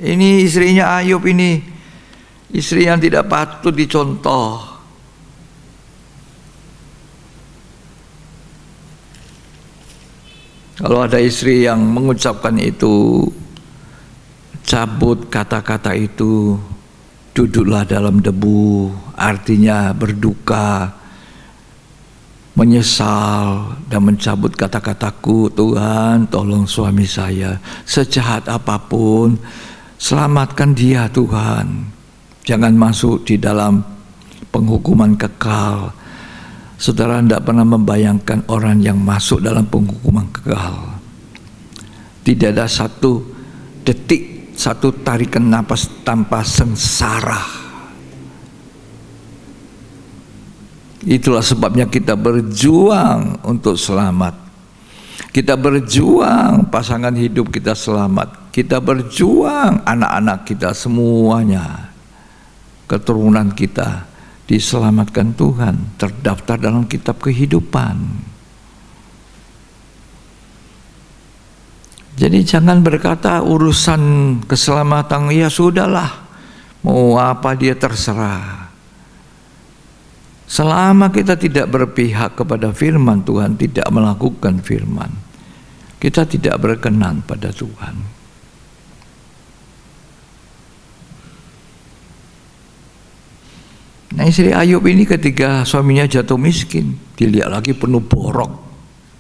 Ini istrinya Ayub ini, istri yang tidak patut dicontoh. Kalau ada istri yang mengucapkan itu, cabut kata-kata itu, duduklah dalam debu, artinya berduka, menyesal dan mencabut kata-kataku. Tuhan, tolong suami saya, sejahat apapun, selamatkan dia Tuhan. Jangan masuk di dalam penghukuman kekal. Saudara tidak pernah membayangkan orang yang masuk dalam penghukuman kekal. Tidak ada satu detik, satu tarikan napas tanpa sengsara. Itulah sebabnya kita berjuang untuk selamat. Kita berjuang pasangan hidup kita selamat. Kita berjuang anak-anak kita semuanya, keturunan kita diselamatkan Tuhan, terdaftar dalam kitab kehidupan. Jadi jangan berkata urusan keselamatan, ya sudahlah, mau apa dia terserah. Selama kita tidak berpihak kepada firman Tuhan, tidak melakukan firman, kita tidak berkenan pada Tuhan. Nah, istri Ayub ini ketika suaminya jatuh miskin, dilihat lagi penuh borok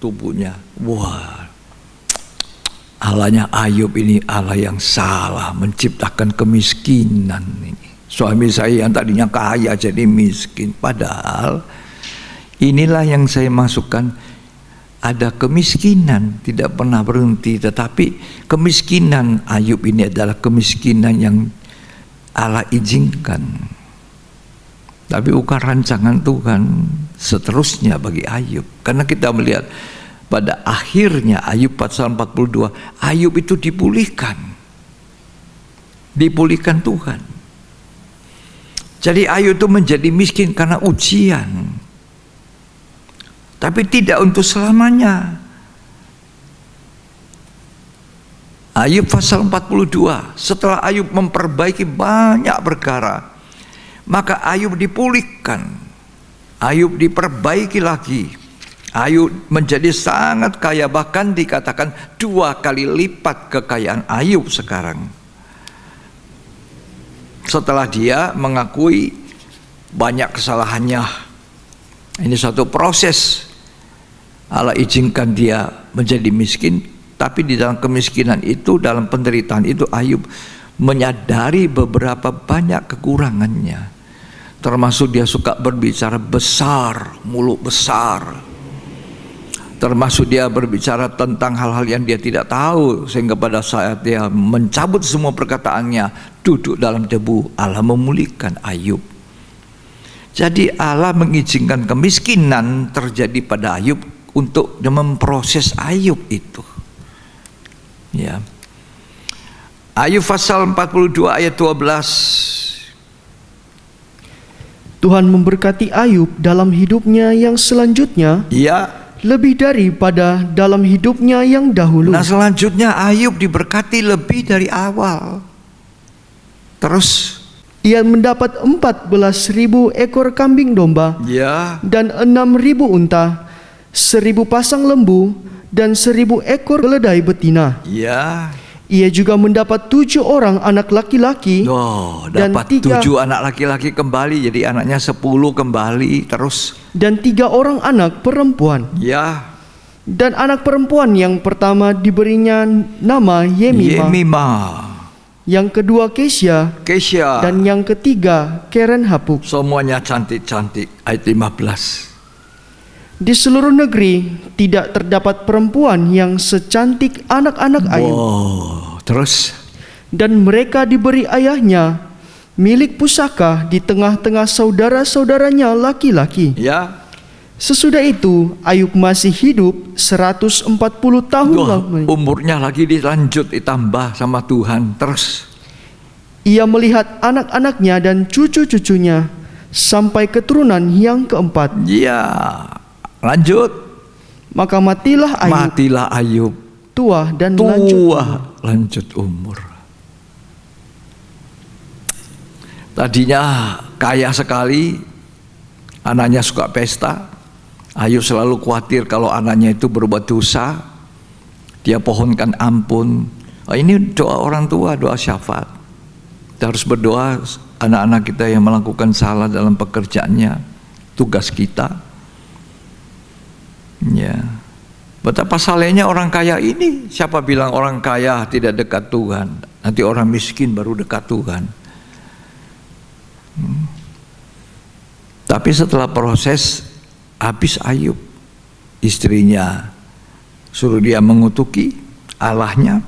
tubuhnya. Wah, Allahnya Ayub ini Allah yang salah, menciptakan kemiskinan ini. Suami saya yang tadinya kaya jadi miskin. Padahal inilah yang saya masukkan, ada kemiskinan tidak pernah berhenti. Tetapi kemiskinan Ayub ini adalah kemiskinan yang Allah izinkan. Tapi bukan rancangan Tuhan seterusnya bagi Ayub. Karena kita melihat pada akhirnya Ayub pasal 42, Ayub itu dipulihkan. Dipulihkan Tuhan. Jadi Ayub itu menjadi miskin karena ujian. Tapi tidak untuk selamanya. Ayub pasal 42, setelah Ayub memperbaiki banyak perkara, maka Ayub dipulihkan, Ayub diperbaiki lagi. Ayub menjadi sangat kaya, bahkan dikatakan 2 kali lipat kekayaan Ayub sekarang. Setelah dia mengakui banyak kesalahannya. Ini satu proses. Allah izinkan dia menjadi miskin, tapi di dalam kemiskinan itu, dalam penderitaan itu, Ayub menyadari beberapa banyak kekurangannya. Termasuk dia suka berbicara besar, mulut besar. Termasuk dia berbicara tentang hal-hal yang dia tidak tahu, sehingga pada saat dia mencabut semua perkataannya, duduk dalam debu, Allah memulihkan Ayub. Jadi Allah mengizinkan kemiskinan terjadi pada Ayub untuk memproses Ayub itu. Ya. Ayub pasal 42 ayat 12. Tuhan memberkati Ayub dalam hidupnya yang selanjutnya, Ya, lebih daripada dalam hidupnya yang dahulu. Nah, selanjutnya Ayub diberkati lebih dari awal. Terus Ia mendapat 14.000 ekor kambing domba ya, dan 6.000 unta, 1.000 pasang lembu, dan 1.000 ekor keledai betina. ya. Ia juga mendapat 7 orang anak laki-laki dan Dapat 7 anak laki-laki kembali, jadi anaknya 10 kembali terus. dan 3 orang anak perempuan. Ya, Dan anak perempuan yang pertama diberinya nama Yemima, yang kedua Kesya, Kesya. dan yang ketiga Keren Hapuk. Semuanya cantik-cantik. Ayat 15. Di seluruh negeri tidak terdapat perempuan yang secantik anak-anak Ayub. Terus Dan mereka diberi ayahnya milik pusaka di tengah-tengah saudara-saudaranya laki-laki. ya, Sesudah itu Ayub masih hidup 140 tahun lamanya. umurnya lagi dilanjut ditambah sama Tuhan. Terus Ia melihat anak-anaknya dan cucu-cucunya sampai keturunan yang keempat. ya, lanjut. Maka matilah Ayub, Matilah Ayub, tua dan lanjut umur. Tadinya kaya sekali, anaknya suka pesta. Ayub selalu khawatir kalau anaknya itu berbuat dosa. Dia pohonkan ampun. Ini doa orang tua, doa syafaat. Kita harus berdoa anak-anak kita yang melakukan salah dalam pekerjaannya, tugas kita. Ya. Betapa salehnya orang kaya ini. Siapa bilang orang kaya tidak dekat Tuhan? Nanti orang miskin baru dekat Tuhan. Tapi setelah proses, habis Ayub, istrinya suruh dia mengutuki Allahnya,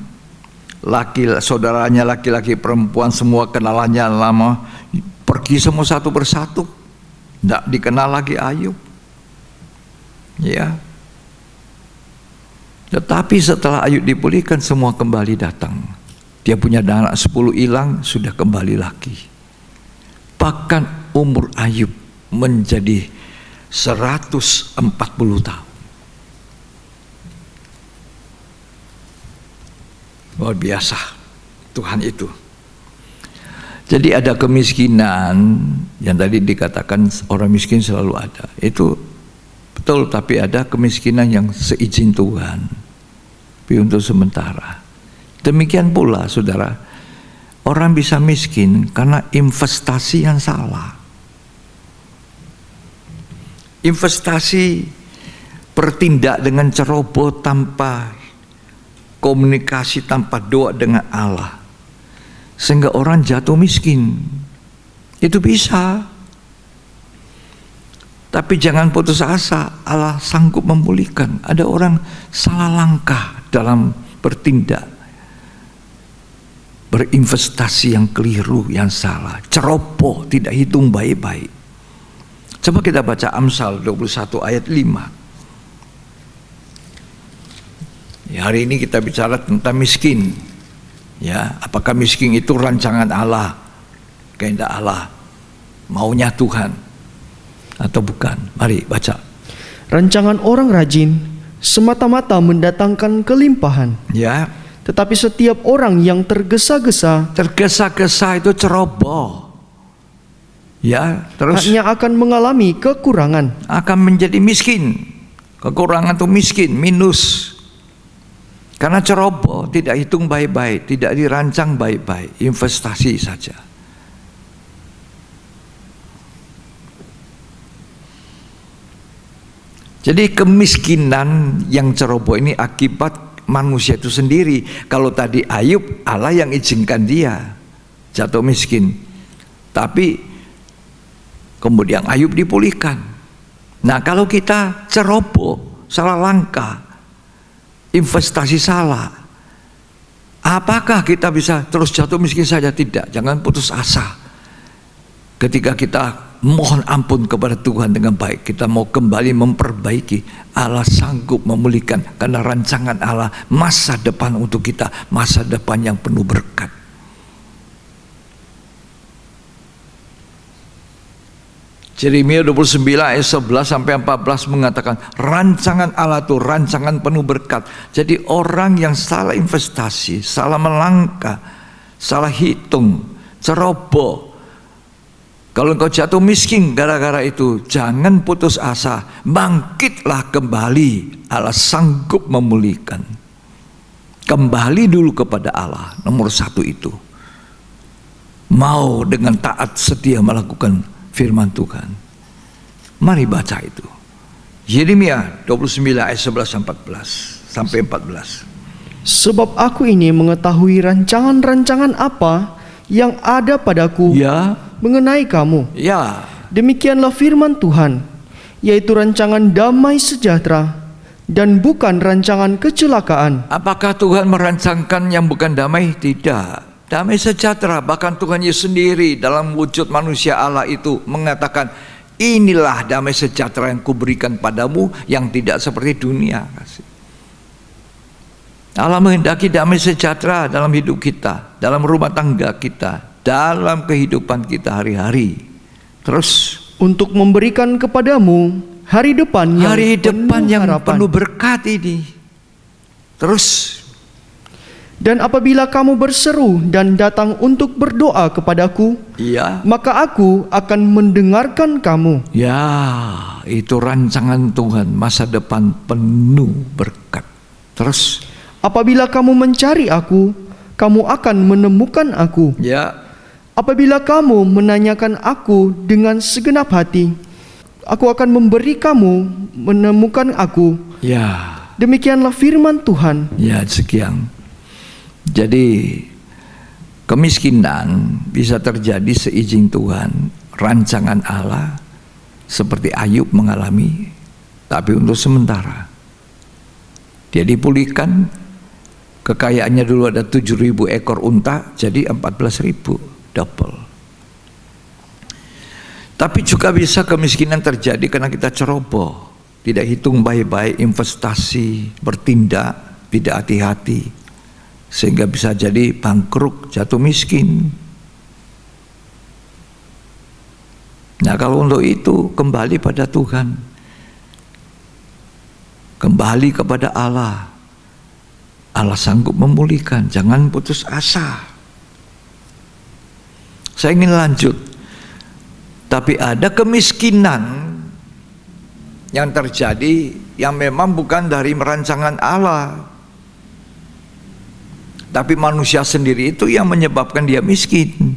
saudaranya laki-laki perempuan semua kenalannya lama pergi semua satu persatu, tidak dikenal lagi Ayub. Ya. Tetapi setelah Ayub dipulihkan, semua kembali datang. Dia punya anak 10 hilang, sudah kembali lagi. Bahkan umur Ayub menjadi 140 tahun. Luar biasa Tuhan itu. Jadi ada kemiskinan yang tadi dikatakan orang miskin selalu ada. Itu betul, tapi ada kemiskinan yang seizin Tuhan, tapi untuk sementara. Demikian pula saudara, orang bisa miskin karena investasi yang salah. Investasi bertindak dengan ceroboh tanpa komunikasi, tanpa doa dengan Allah, sehingga orang jatuh miskin. Itu bisa. Tapi jangan putus asa, Allah sanggup memulihkan. Ada orang salah langkah dalam bertindak, berinvestasi yang keliru, yang salah, ceroboh, tidak hitung baik-baik. Coba kita baca Amsal 21 ayat 5. Ya, hari ini kita bicara tentang miskin. Ya, apakah miskin itu rancangan Allah, kehendak Allah, maunya Tuhan, atau bukan? Mari baca. Rancangan orang rajin semata-mata mendatangkan kelimpahan. Ya, Tetapi setiap orang yang tergesa-gesa tergesa-gesa itu ceroboh. Ya, terus hanya akan mengalami kekurangan. akan menjadi miskin. Kekurangan itu miskin, minus. Karena ceroboh, tidak hitung baik-baik, tidak dirancang baik-baik, investasi saja. Jadi kemiskinan yang ceroboh ini akibat manusia itu sendiri. Kalau tadi Ayub, Allah yang izinkan dia jatuh miskin. Tapi kemudian Ayub dipulihkan. Nah, kalau kita ceroboh, salah langkah, investasi salah, apakah kita bisa terus jatuh miskin saja? Tidak, jangan putus asa. Ketika kita mohon ampun kepada Tuhan dengan baik, kita mau kembali memperbaiki, Allah sanggup memulihkan. Karena rancangan Allah masa depan untuk kita, masa depan yang penuh berkat. Yeremia 29 ayat 11 sampai 14 mengatakan rancangan Allah itu rancangan penuh berkat. Jadi orang yang salah investasi, salah melangkah, salah hitung, ceroboh, kalau engkau jatuh miskin gara-gara itu, jangan putus asa, bangkitlah kembali. Allah sanggup memulihkan. Kembali dulu kepada Allah, nomor satu itu. Mau dengan taat setia melakukan firman Tuhan. Mari baca itu. Yeremia 29 ayat 11 sampai 14. Sebab aku ini mengetahui rancangan-rancangan apa yang ada padaku Ya, mengenai kamu. ya. Demikianlah firman Tuhan, yaitu rancangan damai sejahtera dan bukan rancangan kecelakaan. Apakah Tuhan merancangkan yang bukan damai? Tidak. Damai sejahtera, bahkan Tuhan Yesus sendiri dalam wujud manusia Allah itu mengatakan, inilah damai sejahtera yang kuberikan padamu yang tidak seperti dunia. Allah menghendaki damai sejahtera dalam hidup kita, dalam rumah tangga kita, dalam kehidupan kita hari-hari. Terus Untuk memberikan kepadamu hari depan yang hari depan yang harapan. penuh berkat ini. Terus Dan apabila kamu berseru dan datang untuk berdoa kepadaku, ya, maka aku akan mendengarkan kamu. ya, itu rancangan Tuhan, masa depan penuh berkat. Terus Apabila kamu mencari aku, kamu akan menemukan aku. ya, Apabila kamu menanyakan aku dengan segenap hati, aku akan memberi kamu menemukan aku. ya, Demikianlah firman Tuhan. ya, sekian. Jadi kemiskinan bisa terjadi seizin Tuhan, rancangan Allah, seperti Ayub mengalami, tapi untuk sementara. Dia dipulihkan, kekayaannya dulu ada 7.000 ekor unta, jadi 14.000, double. Tapi juga bisa kemiskinan terjadi karena kita ceroboh, tidak hitung baik-baik investasi, bertindak, tidak hati-hati, sehingga bisa jadi bangkrut, jatuh miskin. Nah, kalau untuk itu kembali pada Tuhan, kembali kepada Allah. Allah sanggup memulihkan, jangan putus asa. Saya ingin lanjut. Tapi ada kemiskinan yang terjadi yang memang bukan dari rancangan Allah, tapi manusia sendiri itu yang menyebabkan dia miskin.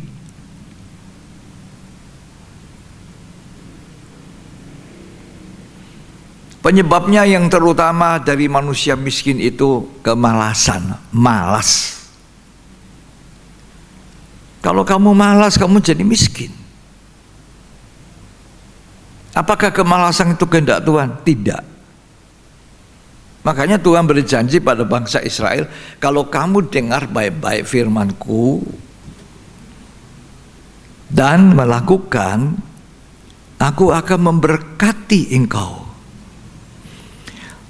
Penyebabnya yang terutama dari manusia miskin itu kemalasan, malas. Kalau kamu malas, kamu jadi miskin. Apakah kemalasan itu kehendak Tuhan? Tidak. Makanya Tuhan berjanji pada bangsa Israel, kalau kamu dengar baik-baik firman-Ku dan melakukan, Aku akan memberkati engkau.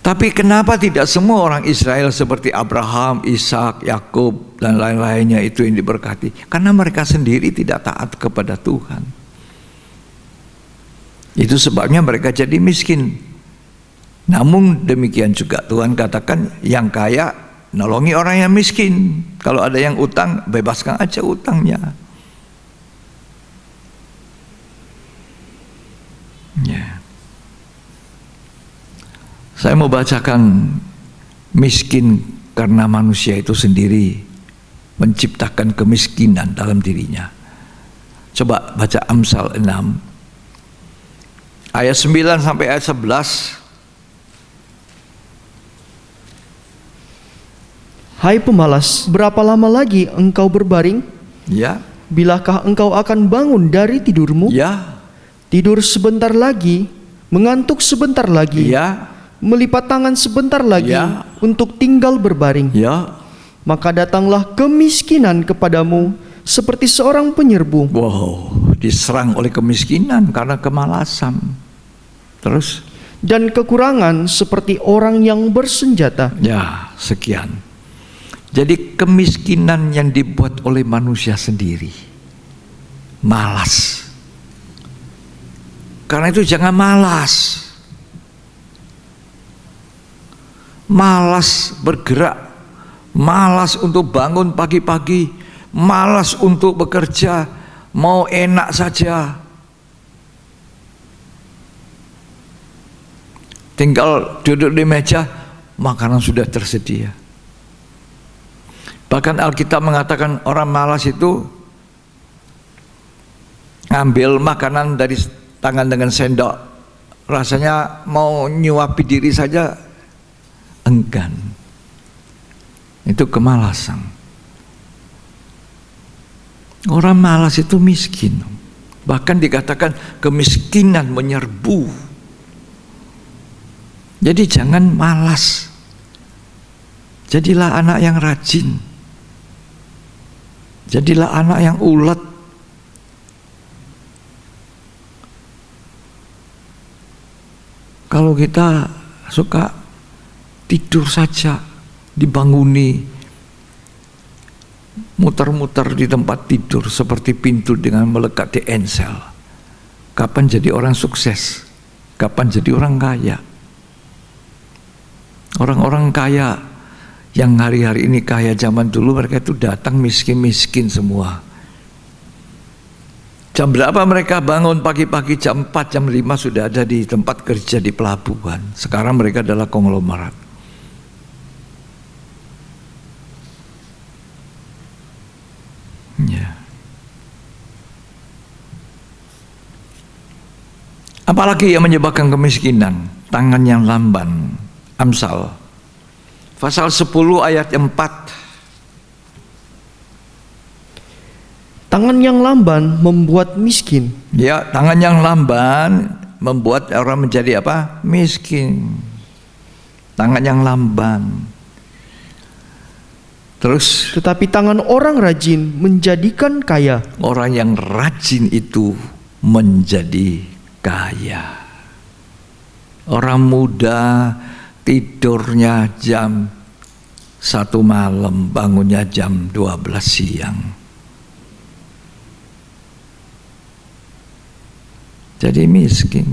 Tapi kenapa tidak semua orang Israel seperti Abraham, Ishak, Yakub dan lain-lainnya itu yang diberkati? Karena mereka sendiri tidak taat kepada Tuhan. Itu sebabnya mereka jadi miskin. Namun demikian juga Tuhan katakan, yang kaya nolongi orang yang miskin. Kalau ada yang utang, bebaskan aja utangnya. Ya. Saya mau bacakan miskin karena manusia itu sendiri menciptakan kemiskinan dalam dirinya. Coba baca Amsal 6 ayat 9 sampai ayat 11. Hai pemalas, berapa lama lagi engkau berbaring? Ya, Bilakah engkau akan bangun dari tidurmu? ya, Tidur sebentar lagi, mengantuk sebentar lagi, ya, melipat tangan sebentar lagi Ya. untuk tinggal berbaring. ya. Maka datanglah kemiskinan kepadamu seperti seorang penyerbu. Wow, diserang oleh kemiskinan karena kemalasan. Terus, Dan kekurangan seperti orang yang bersenjata. ya, sekian. Jadi kemiskinan yang dibuat oleh manusia sendiri. Malas. Karena itu jangan malas. Malas bergerak, malas untuk bangun pagi-pagi, malas untuk bekerja, mau enak saja. Tinggal duduk di meja, makanan sudah tersedia. Bahkan Alkitab mengatakan orang malas itu ngambil makanan dari tangan dengan sendok, rasanya mau nyuapi diri saja enggan. Itu kemalasan. Orang malas itu miskin. Bahkan dikatakan kemiskinan menyerbu. Jadi jangan malas. Jadilah anak yang rajin. Jadilah anak yang ulet. Kalau kita suka tidur saja, dibanguni, muter-muter di tempat tidur seperti pintu dengan melekat di ensel, kapan jadi orang sukses? Kapan jadi orang kaya? Orang-orang kaya yang hari-hari ini kaya, zaman dulu mereka itu datang miskin-miskin semua. Jam berapa mereka bangun pagi-pagi? Jam 4, jam 5 sudah ada di tempat kerja di pelabuhan. Sekarang mereka adalah konglomerat. Ya. Apalagi yang menyebabkan kemiskinan? Tangan yang lamban. Amsal pasal 10 ayat 4. Tangan yang lamban membuat miskin. Ya, tangan yang lamban membuat orang menjadi apa? Miskin. Tangan yang lamban. Terus, Tetapi tangan orang rajin menjadikan kaya. orang yang rajin itu menjadi kaya. Orang muda tidurnya jam 1 malam, bangunnya jam 12 siang. Jadi miskin.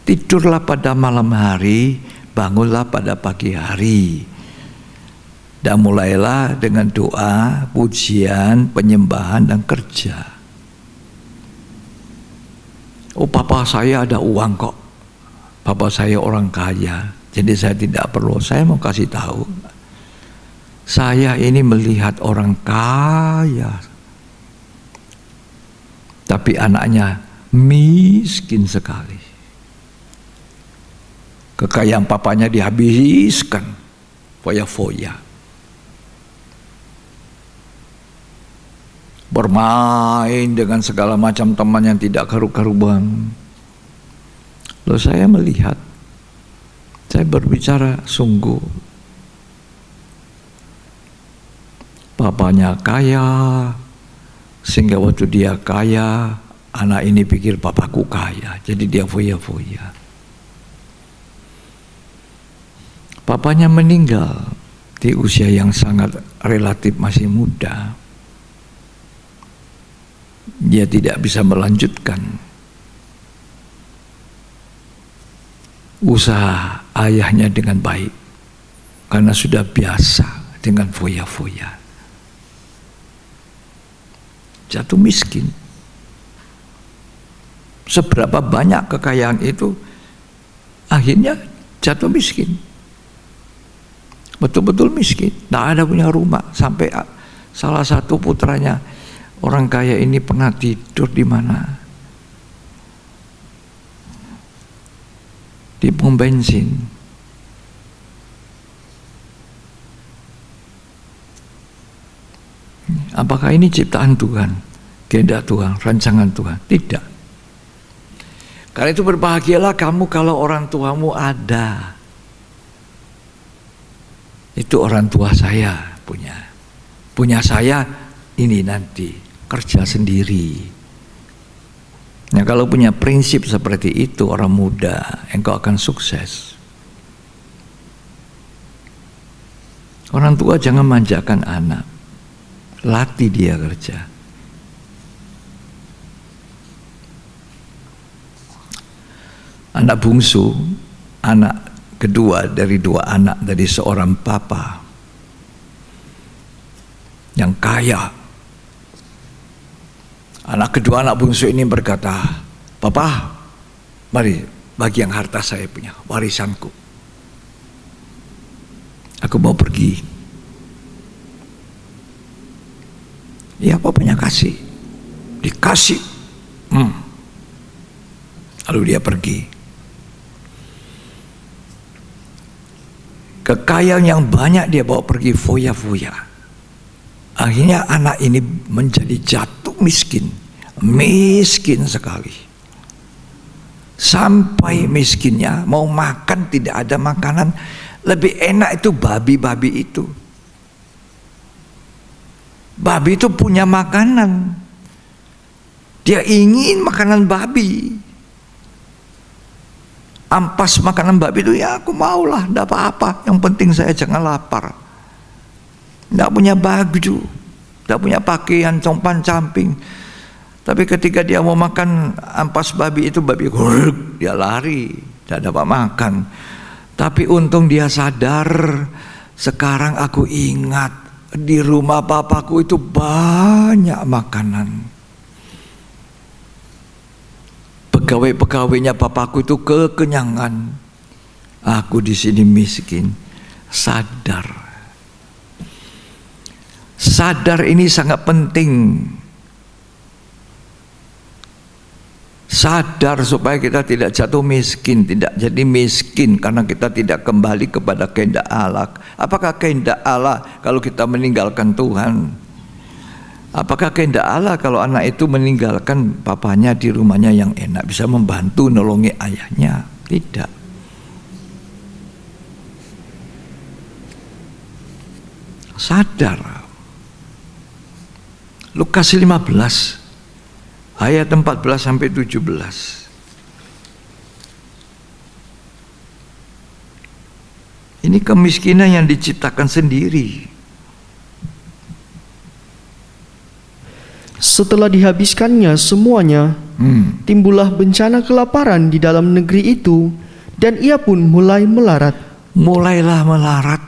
Tidurlah pada malam hari, bangunlah pada pagi hari. Dan mulailah dengan doa, pujian, penyembahan, dan kerja. Oh, papa saya ada uang kok. Papa saya orang kaya, jadi saya tidak perlu. Saya mau kasih tahu, saya ini melihat orang kaya, tapi anaknya miskin sekali. Kekayaan papanya dihabiskan, foya-foya. Bermain dengan segala macam teman yang tidak karu-karuan. Lalu saya melihat, saya berbicara sungguh. Papanya kaya, sehingga waktu dia kaya, anak ini pikir papaku kaya, jadi dia foya-foya. Papanya meninggal di usia yang sangat relatif masih muda. Dia tidak bisa melanjutkan usaha ayahnya dengan baik karena sudah biasa dengan foya-foya. Jatuh miskin. Seberapa banyak kekayaan itu akhirnya jatuh miskin. Betul-betul miskin. Tidak ada punya rumah. Sampai salah satu putranya, orang kaya ini pernah tidur di mana? Di pom bensin. Apakah ini ciptaan Tuhan, kehendak Tuhan, rancangan Tuhan? Tidak. Karena itu berbahagialah kamu kalau orang tuamu ada. Itu orang tua saya punya. Punya saya ini nanti kerja sendiri. Nah, kalau punya prinsip seperti itu orang muda, engkau akan sukses. Orang tua jangan manjakan anak, latih dia kerja. anak bungsu, anak kedua dari 2 anak dari seorang papa yang kaya. Anak kedua, anak bungsu ini berkata, "Papa, mari bagi yang harta saya punya, warisanku. Aku mau pergi." Ya, papanya kasih. Dikasih. Lalu dia pergi. Kekayaan yang banyak dia bawa pergi foya-foya. Akhirnya anak ini menjadi jatuh miskin. Miskin sekali. Sampai miskinnya mau makan tidak ada makanan. Lebih enak itu babi-babi itu. Babi itu punya makanan. Dia ingin makanan babi. Ampas makanan babi itu, ya aku maulah, tidak apa-apa. Yang penting saya jangan lapar. Tidak punya baju, tidak punya pakaian, compan camping. Tapi ketika dia mau makan ampas babi itu, babi dia lari, tidak dapat makan. Tapi untung dia sadar, sekarang aku ingat di rumah papaku itu banyak makanan. Pegawai-pegawainya papaku itu kekenyangan. Aku di sini miskin. Sadar. Sadar ini sangat penting. Sadar supaya kita tidak jatuh miskin, tidak jadi miskin karena kita tidak kembali kepada kehendak Allah. Apakah kehendak Allah kalau kita meninggalkan Tuhan? Apakah kehendak Allah kalau anak itu meninggalkan papanya di rumahnya yang enak, bisa membantu nolongi ayahnya? Tidak. Sadar. Lukas 15 ayat 14 sampai 17. Ini kemiskinan yang diciptakan sendiri. Setelah dihabiskannya semuanya, timbullah bencana kelaparan di dalam negeri itu, dan ia pun mulai melarat. Mulailah melarat.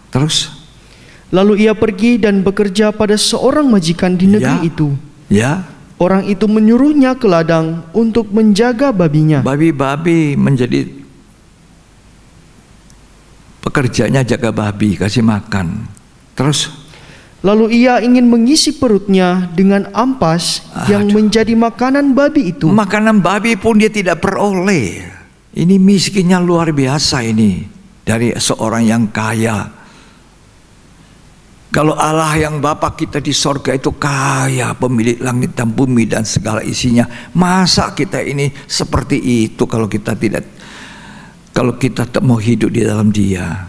Terus? Lalu ia pergi dan bekerja pada seorang majikan di negeri itu. Ya. Orang itu menyuruhnya ke ladang untuk menjaga babinya. Babi-babi menjadi pekerjanya, jaga babi, kasih makan. Terus? Lalu ia ingin mengisi perutnya dengan ampas yang menjadi makanan babi itu. Makanan babi pun dia tidak peroleh. Ini miskinnya luar biasa ini. Dari seorang yang kaya. Kalau Allah yang Bapa kita di sorga itu kaya, pemilik langit dan bumi dan segala isinya, masa kita ini seperti itu kalau kita tidak mau hidup di dalam Dia,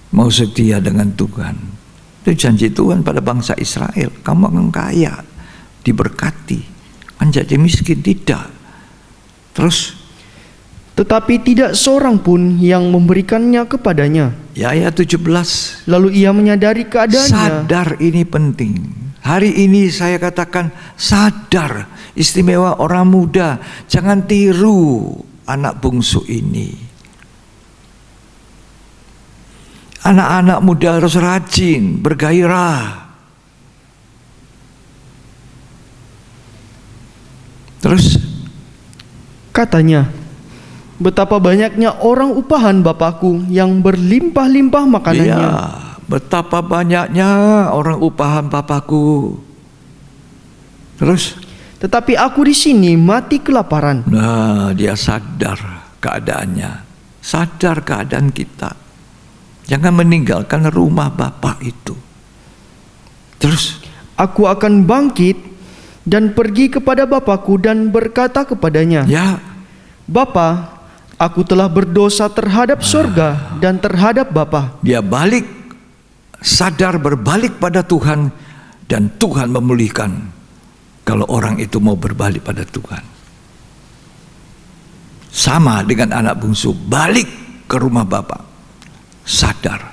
mau setia dengan Tuhan. Itu janji Tuhan pada bangsa Israel, kamu akan kaya, diberkati, menjadi miskin tidak. Terus? Tetapi tidak seorang pun yang memberikannya kepadanya. Ya, ayat 17. Lalu ia menyadari keadaannya. Sadar ini penting. Hari ini saya katakan sadar, istimewa orang muda. Jangan tiru anak bungsu ini. Anak-anak muda harus rajin, bergairah. Terus? Katanya, betapa banyaknya orang upahan Bapakku yang berlimpah-limpah makanannya. Iya, betapa banyaknya orang upahan Bapakku. Terus? Tetapi aku di sini mati kelaparan. Nah, dia sadar keadaannya. Sadar keadaan kita. Jangan meninggalkan rumah Bapak itu. Terus? Aku akan bangkit dan pergi kepada Bapakku dan berkata kepadanya, Ya, Bapa, aku telah berdosa terhadap sorga dan terhadap Bapa. dia balik, sadar berbalik pada Tuhan, dan Tuhan memulihkan kalau orang itu mau berbalik pada Tuhan. Sama dengan anak bungsu, balik ke rumah Bapak, sadar,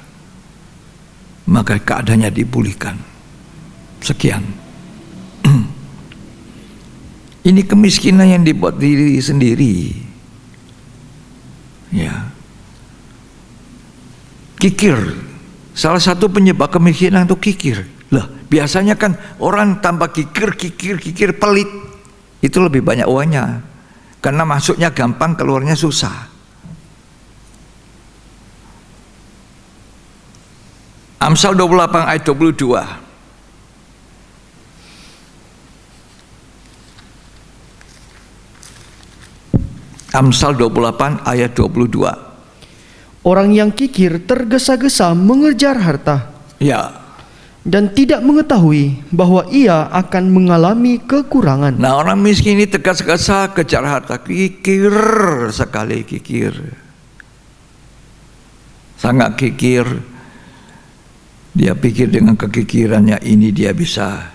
maka keadaannya dipulihkan. Sekian. Ini kemiskinan yang dibuat diri sendiri. Ya. Kikir. Salah satu penyebab kemiskinan itu kikir. Lah, biasanya kan orang tambah kikir pelit. Itu lebih banyak uangnya. Karena masuknya gampang, keluarnya susah. Amsal 28 ayat 22. Amsal 28 ayat 22. Orang yang kikir tergesa-gesa mengejar harta Ya. dan tidak mengetahui bahwa ia akan mengalami kekurangan. Nah, orang miskin ini tergesa-gesa kejar harta, kikir sekali, kikir. Sangat kikir. Dia pikir dengan kekikirannya ini dia bisa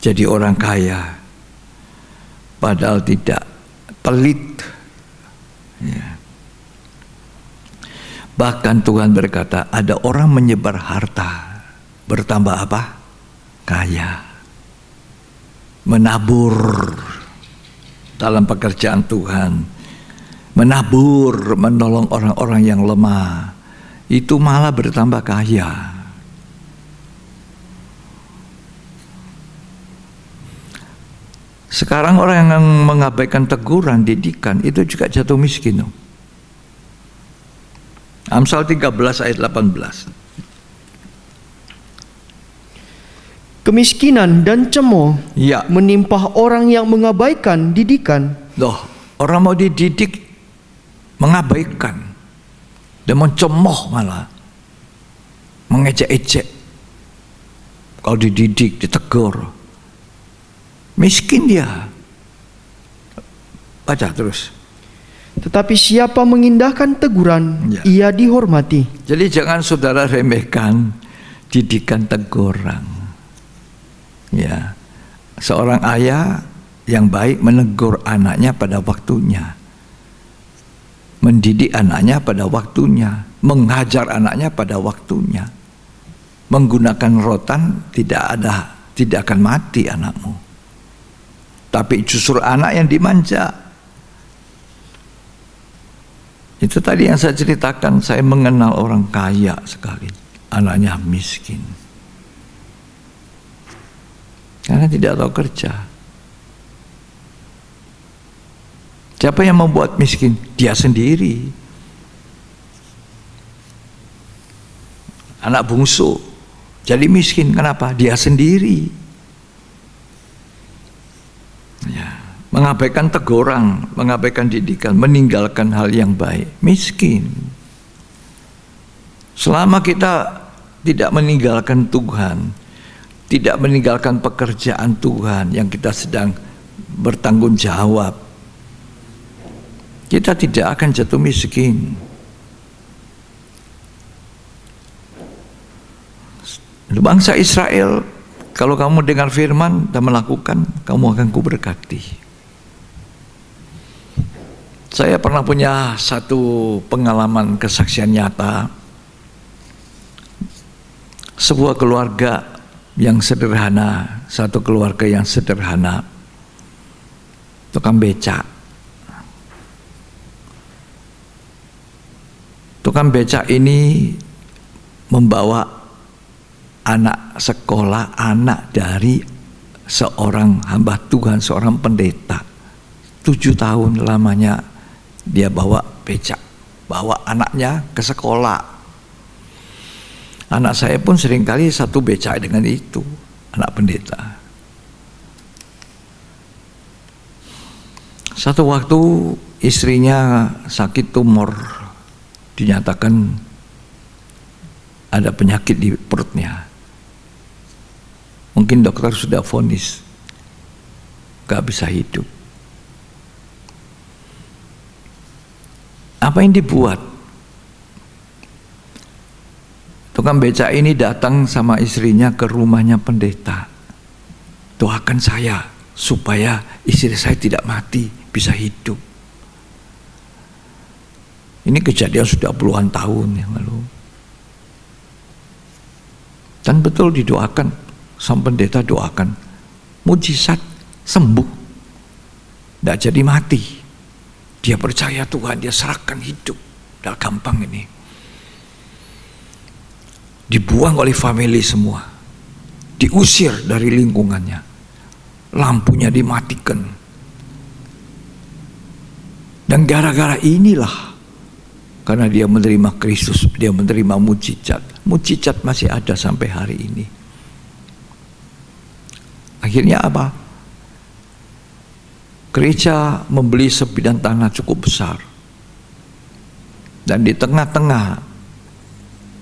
jadi orang kaya. Padahal tidak. Pelit. Ya. Bahkan Tuhan berkata, ada orang menyebar harta, bertambah apa? Kaya. Menabur dalam pekerjaan Tuhan. Menabur, menolong orang-orang yang lemah. Itu malah bertambah kaya. Sekarang orang yang mengabaikan teguran, didikan, itu juga jatuh miskin. Amsal 13 ayat 18. Kemiskinan dan cemooh Ya, menimpa orang yang mengabaikan didikan. loh, orang mau dididik mengabaikan dan mencemooh, malah mengejek-ejek. Kalau dididik, ditegur, miskin dia. Baca terus. Tetapi siapa mengindahkan teguran, Ya. ia dihormati. Jadi jangan saudara remehkan didikan teguran. Ya, seorang ayah yang baik menegur anaknya pada waktunya, mendidik anaknya pada waktunya, menghajar anaknya pada waktunya. Menggunakan rotan tidak akan mati anakmu. Tapi justru anak yang dimanja. Itu tadi yang saya ceritakan, saya mengenal orang kaya sekali, anaknya miskin. Karena tidak tahu kerja. Siapa yang membuat miskin? Dia sendiri. Anak bungsu jadi miskin, kenapa? Dia sendiri. Ya. Mengabaikan teguran, mengabaikan didikan, meninggalkan hal yang baik, miskin. Selama kita tidak meninggalkan Tuhan, tidak meninggalkan pekerjaan Tuhan yang kita sedang bertanggung jawab, kita tidak akan jatuh miskin. Bangsa Israel, kalau kamu dengar firman dan melakukan, kamu akan kuberkati. Saya pernah punya satu pengalaman kesaksian nyata. Sebuah keluarga yang sederhana, satu keluarga yang sederhana, tukang becak. Tukang becak ini membawa anak sekolah, anak dari seorang hamba Tuhan, seorang pendeta. 7 tahun lamanya dia bawa becak, bawa anaknya ke sekolah. Anak saya pun seringkali satu becak dengan itu, anak pendeta. Satu waktu istrinya sakit tumor, dinyatakan ada penyakit di perutnya. Mungkin dokter sudah vonis gak bisa hidup. Apa yang dibuat? Tukang becak ini datang sama istrinya ke rumahnya pendeta. Doakan saya supaya istri saya tidak mati, bisa hidup. Ini kejadian sudah puluhan tahun yang lalu. Dan betul didoakan, sang pendeta doakan, mujizat, sembuh. Tidak jadi mati. Dia percaya Tuhan, dia serahkan hidup. Tidak gampang ini. Dibuang oleh family semua. Diusir dari lingkungannya. Lampunya dimatikan. Dan gara-gara inilah, karena dia menerima Kristus, dia menerima mujizat. Mujizat masih ada sampai hari ini. Akhirnya apa? Gereja membeli sebidang tanah cukup besar. Dan di tengah-tengah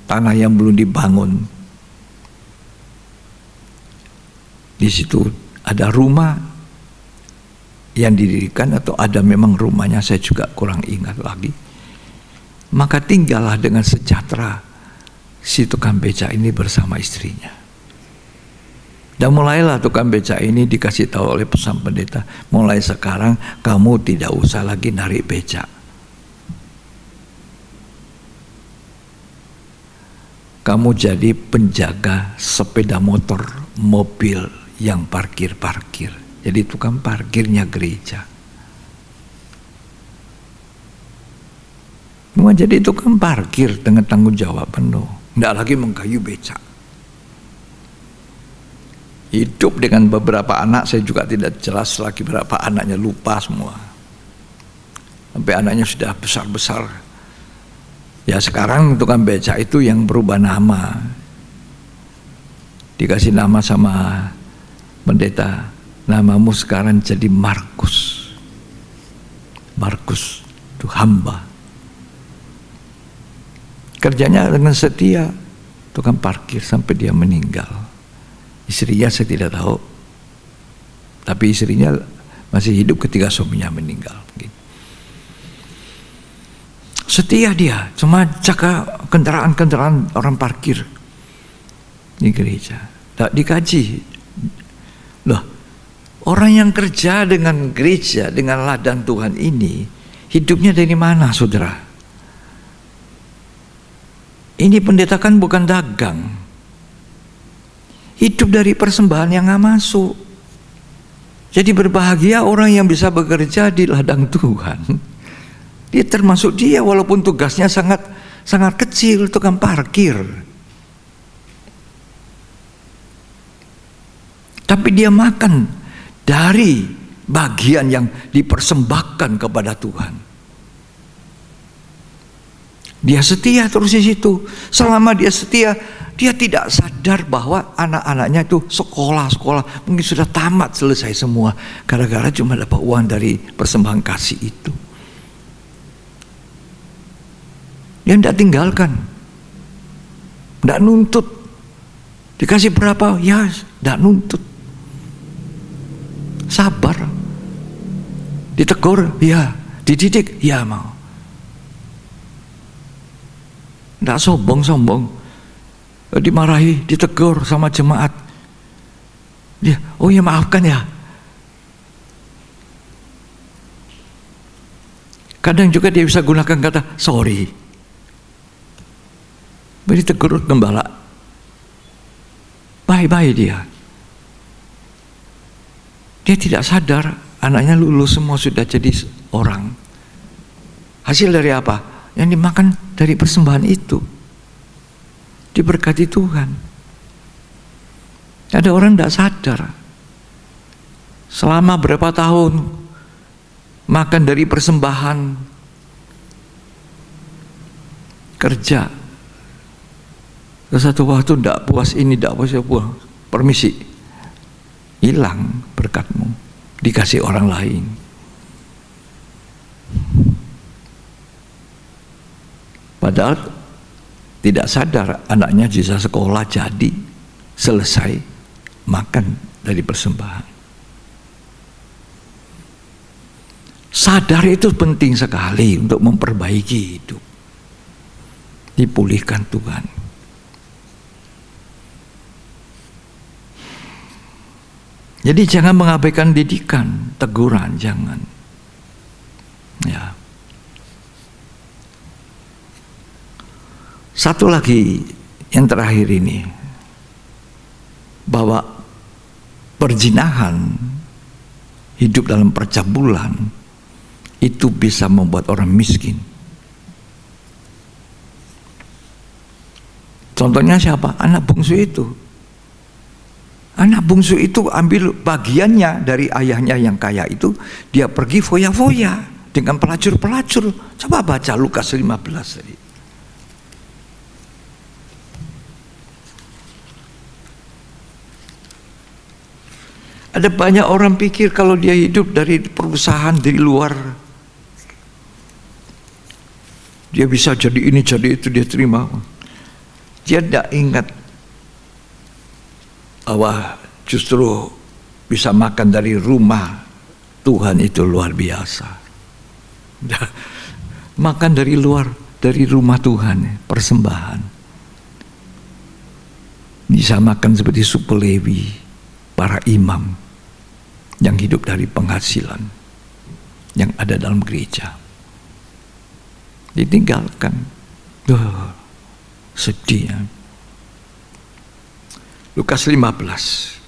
tanah yang belum dibangun, di situ ada rumah yang didirikan, atau ada memang rumahnya, saya juga kurang ingat lagi. Maka tinggallah dengan sejahtera si tukang beca ini bersama istrinya. Dan mulailah tukang beca ini dikasih tahu oleh pesan pendeta, mulai sekarang kamu tidak usah lagi narik beca. Kamu jadi penjaga sepeda motor, mobil yang parkir-parkir. Jadi tukang parkirnya gereja. Cuma jadi tukang parkir dengan tanggung jawab penuh. Tidak lagi mengkayu beca. Hidup dengan beberapa anak, saya juga tidak jelas lagi berapa anaknya, lupa semua. Sampai anaknya sudah besar-besar. Ya sekarang tukang beca itu yang berubah nama. Dikasih nama sama pendeta, namamu sekarang jadi Markus. Markus itu hamba. Kerjanya dengan setia, tukang parkir sampai dia meninggal. Istrinya saya tidak tahu, tapi istrinya masih hidup ketika suaminya meninggal. Setia dia, cuma jaga kendaraan-kendaraan orang parkir di gereja. Tak dikaji. Loh, orang yang kerja dengan gereja, dengan ladang Tuhan ini, hidupnya dari mana, saudara? Ini pendeta kan bukan dagang. Hidup dari persembahan yang gak masuk. Jadi berbahagia orang yang bisa bekerja di ladang Tuhan. Dia termasuk dia, walaupun tugasnya sangat kecil, tukang parkir. Tapi dia makan dari bagian yang dipersembahkan kepada Tuhan. Dia setia terus di situ. Selama dia setia, dia tidak sadar bahwa anak-anaknya itu sekolah, mungkin sudah tamat selesai semua, gara-gara cuma dapat uang dari persembahan kasih itu. Dia tidak tinggalkan, tidak nuntut. Dikasih berapa? Ya, tidak nuntut. Sabar. Ditegur, ya. Dididik, ya mau. Tidak sombong-sombong. Dimarahi, ditegur sama jemaat. Dia, oh ya maafkan ya. Kadang juga dia bisa gunakan kata sorry. Beri tegur gembala. Bye-bye dia. Dia tidak sadar anaknya lulus semua, sudah jadi orang. Hasil dari apa? Yang dimakan dari persembahan itu. Diberkati Tuhan. Ada orang tidak sadar. Selama berapa tahun makan dari persembahan, kerja. Satu waktu tidak puas ini, tidak puas, permisi, hilang berkatmu, dikasih orang lain. Padahal tidak sadar anaknya bisa sekolah jadi selesai makan dari persembahan. Sadar itu penting sekali untuk memperbaiki hidup, dipulihkan Tuhan. Jadi jangan mengabaikan didikan, teguran, jangan. Ya. Satu lagi yang terakhir ini, bahwa perzinahan hidup dalam percabulan itu bisa membuat orang miskin. Contohnya siapa? Anak bungsu itu. Anak bungsu itu ambil bagiannya dari ayahnya yang kaya itu, dia pergi foya-foya dengan pelacur-pelacur. Coba baca Lukas 15 tadi. Ada banyak orang pikir kalau dia hidup dari perusahaan dari luar, dia bisa jadi ini, jadi itu, dia terima. Dia tidak ingat bahwa justru bisa makan dari rumah Tuhan itu luar biasa. Makan dari luar, dari rumah Tuhan, persembahan. Bisa makan seperti suku Lewi, para imam yang hidup dari penghasilan yang ada dalam gereja. Ditinggalkan. Sedih ya. Lukas 15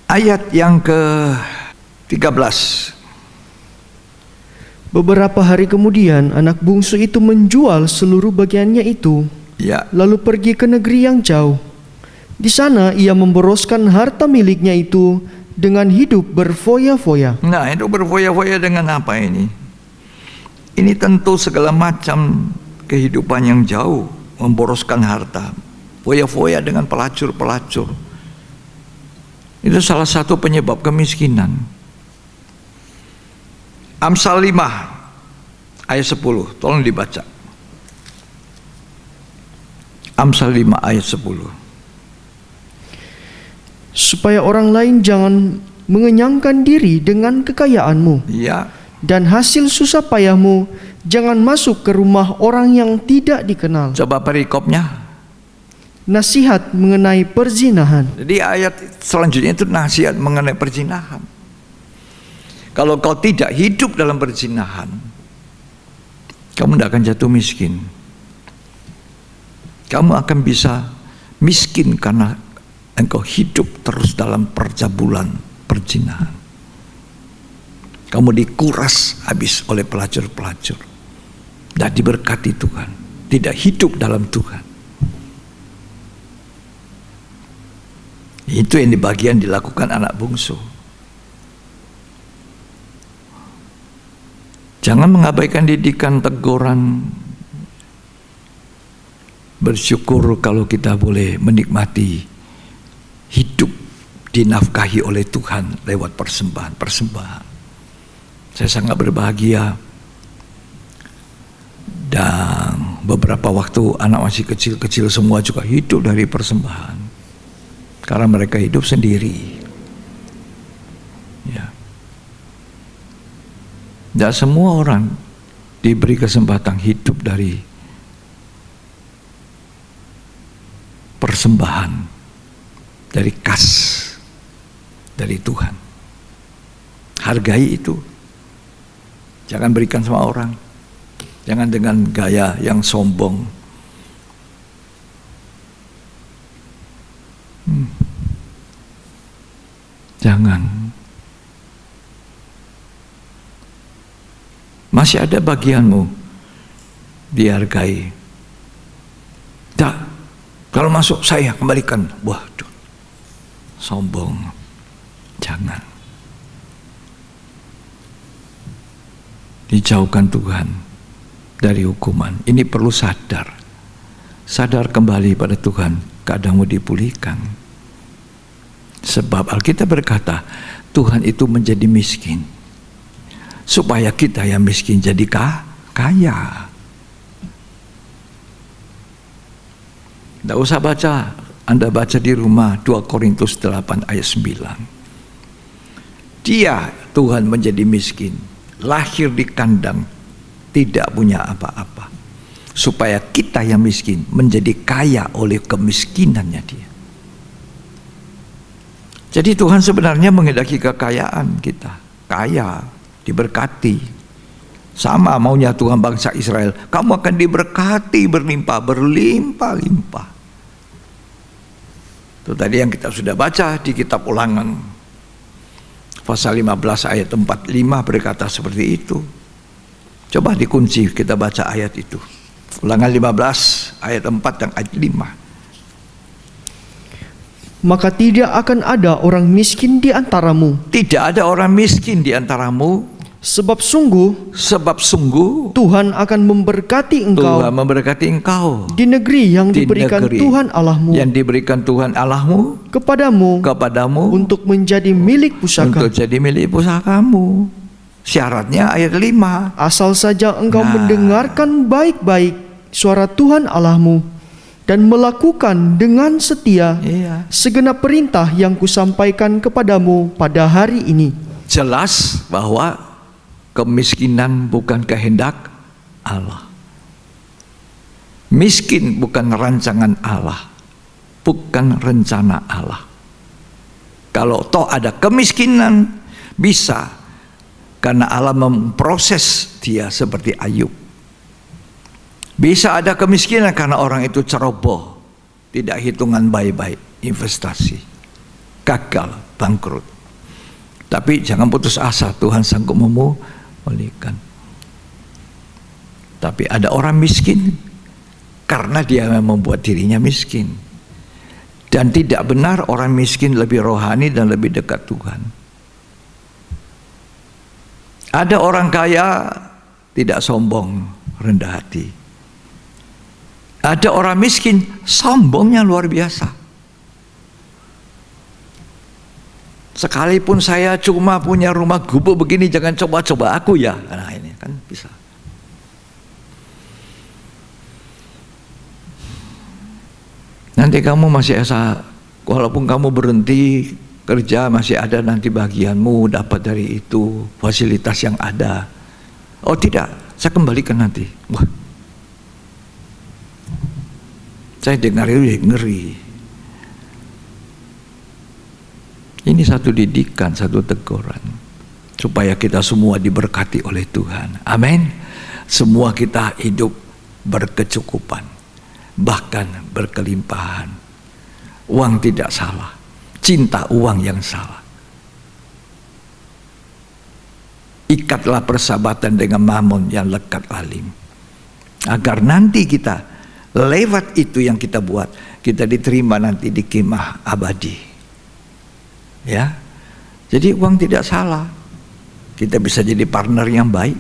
ayat yang ke-13. Beberapa hari kemudian anak bungsu itu menjual seluruh bagiannya itu, Ya, lalu pergi ke negeri yang jauh. Di sana ia memboroskan harta miliknya itu dengan hidup berfoya-foya. nah itu berfoya-foya dengan apa ini? Ini tentu segala macam kehidupan yang jauh, memboroskan harta, foya-foya dengan pelacur-pelacur. Itu salah satu penyebab kemiskinan. Amsal 5 ayat 10, tolong dibaca. Amsal 5 ayat 10. Supaya orang lain jangan mengenyangkan diri dengan kekayaanmu, Ya, dan hasil susah payahmu jangan masuk ke rumah orang yang tidak dikenal. coba perikopnya. Nasihat mengenai perzinahan. Jadi ayat selanjutnya itu nasihat mengenai perzinahan. Kalau kau tidak hidup dalam perzinahan, kamu tidak akan jatuh miskin. Kamu akan bisa miskin karena engkau hidup terus dalam percabulan perzinahan. Kamu dikuras habis oleh pelacur-pelacur. Tidak diberkati Tuhan, tidak hidup dalam Tuhan. Itu yang di bagian dilakukan anak bungsu. Jangan mengabaikan didikan, teguran. Bersyukur kalau kita boleh menikmati hidup dinafkahi oleh Tuhan lewat persembahan. Saya sangat berbahagia. Dan beberapa waktu anak masih kecil-kecil semua juga hidup dari persembahan. Karena mereka hidup sendiri. Ya. Tidak semua orang diberi kesempatan hidup dari persembahan, dari kas dari Tuhan. Hargai itu. Jangan berikan sama orang. Jangan dengan gaya yang sombong. Jangan. Masih ada bagianmu, dihargai. Tak, kalau masuk saya kembalikan. Waduh, sombong. Jangan. Dijauhkan Tuhan dari hukuman. Ini perlu sadar. Sadar kembali pada Tuhan, keadaanmu dipulihkan. Sebab Alkitab berkata, Tuhan itu menjadi miskin supaya kita yang miskin jadi kaya. Tidak usah baca, Anda baca di rumah 2 Korintus 8 ayat 9. Dia, Tuhan, menjadi miskin, lahir di kandang, tidak punya apa-apa, supaya kita yang miskin menjadi kaya oleh kemiskinannya dia. Jadi Tuhan sebenarnya menghendaki kekayaan kita, kaya, diberkati. Sama maunya Tuhan bangsa Israel, kamu akan diberkati berlimpah-limpah. Itu tadi yang kita sudah baca di kitab Ulangan. pasal 15 ayat 45 berkata seperti itu. Coba dikunci, kita baca ayat itu. Ulangan 15 ayat 4 dan ayat 5. Maka tidak akan ada orang miskin di antaramu. Tidak ada orang miskin di antaramu, Sebab sungguh Tuhan akan memberkati engkau memberkati engkau di negeri yang di diberikan negeri Tuhan Allahmu yang diberikan Tuhan Allahmu kepadamu untuk menjadi milik pusaka. untuk jadi milik pusakamu. Syaratnya ayat 5. Asal saja engkau mendengarkan baik-baik suara Tuhan Allahmu dan melakukan dengan setia Iya. segenap perintah yang kusampaikan kepadamu pada hari ini. Jelas bahwa kemiskinan bukan kehendak Allah. Miskin bukan rancangan Allah, bukan rencana Allah. Kalau toh ada kemiskinan, bisa karena Allah memproses dia seperti Ayub. Bisa ada kemiskinan karena orang itu ceroboh, tidak hitungan baik-baik, investasi, gagal, bangkrut. Tapi jangan putus asa, Tuhan sanggup memulihkan. Tapi ada orang miskin karena dia membuat dirinya miskin. Dan tidak benar orang miskin lebih rohani dan lebih dekat Tuhan. Ada orang kaya tidak sombong, rendah hati. Ada orang miskin sombongnya luar biasa. Sekalipun saya cuma punya rumah gubuk begini, jangan coba-coba aku ya. Nah ini kan bisa. Nanti kamu masih walaupun kamu berhenti kerja, masih ada nanti bagianmu dapat dari itu, fasilitas yang ada. Oh tidak, saya kembalikan nanti. Wah, saya dengar itu ngeri. Ini satu didikan, satu teguran supaya kita semua diberkati oleh Tuhan. Amin. Semua kita hidup berkecukupan, bahkan berkelimpahan. Uang tidak salah, cinta uang yang salah. Ikatlah persahabatan dengan Mammon yang lekat alim, agar nanti kita lewat itu yang kita buat, kita diterima nanti di kemah abadi. Ya, jadi uang tidak salah. Kita bisa jadi partner yang baik.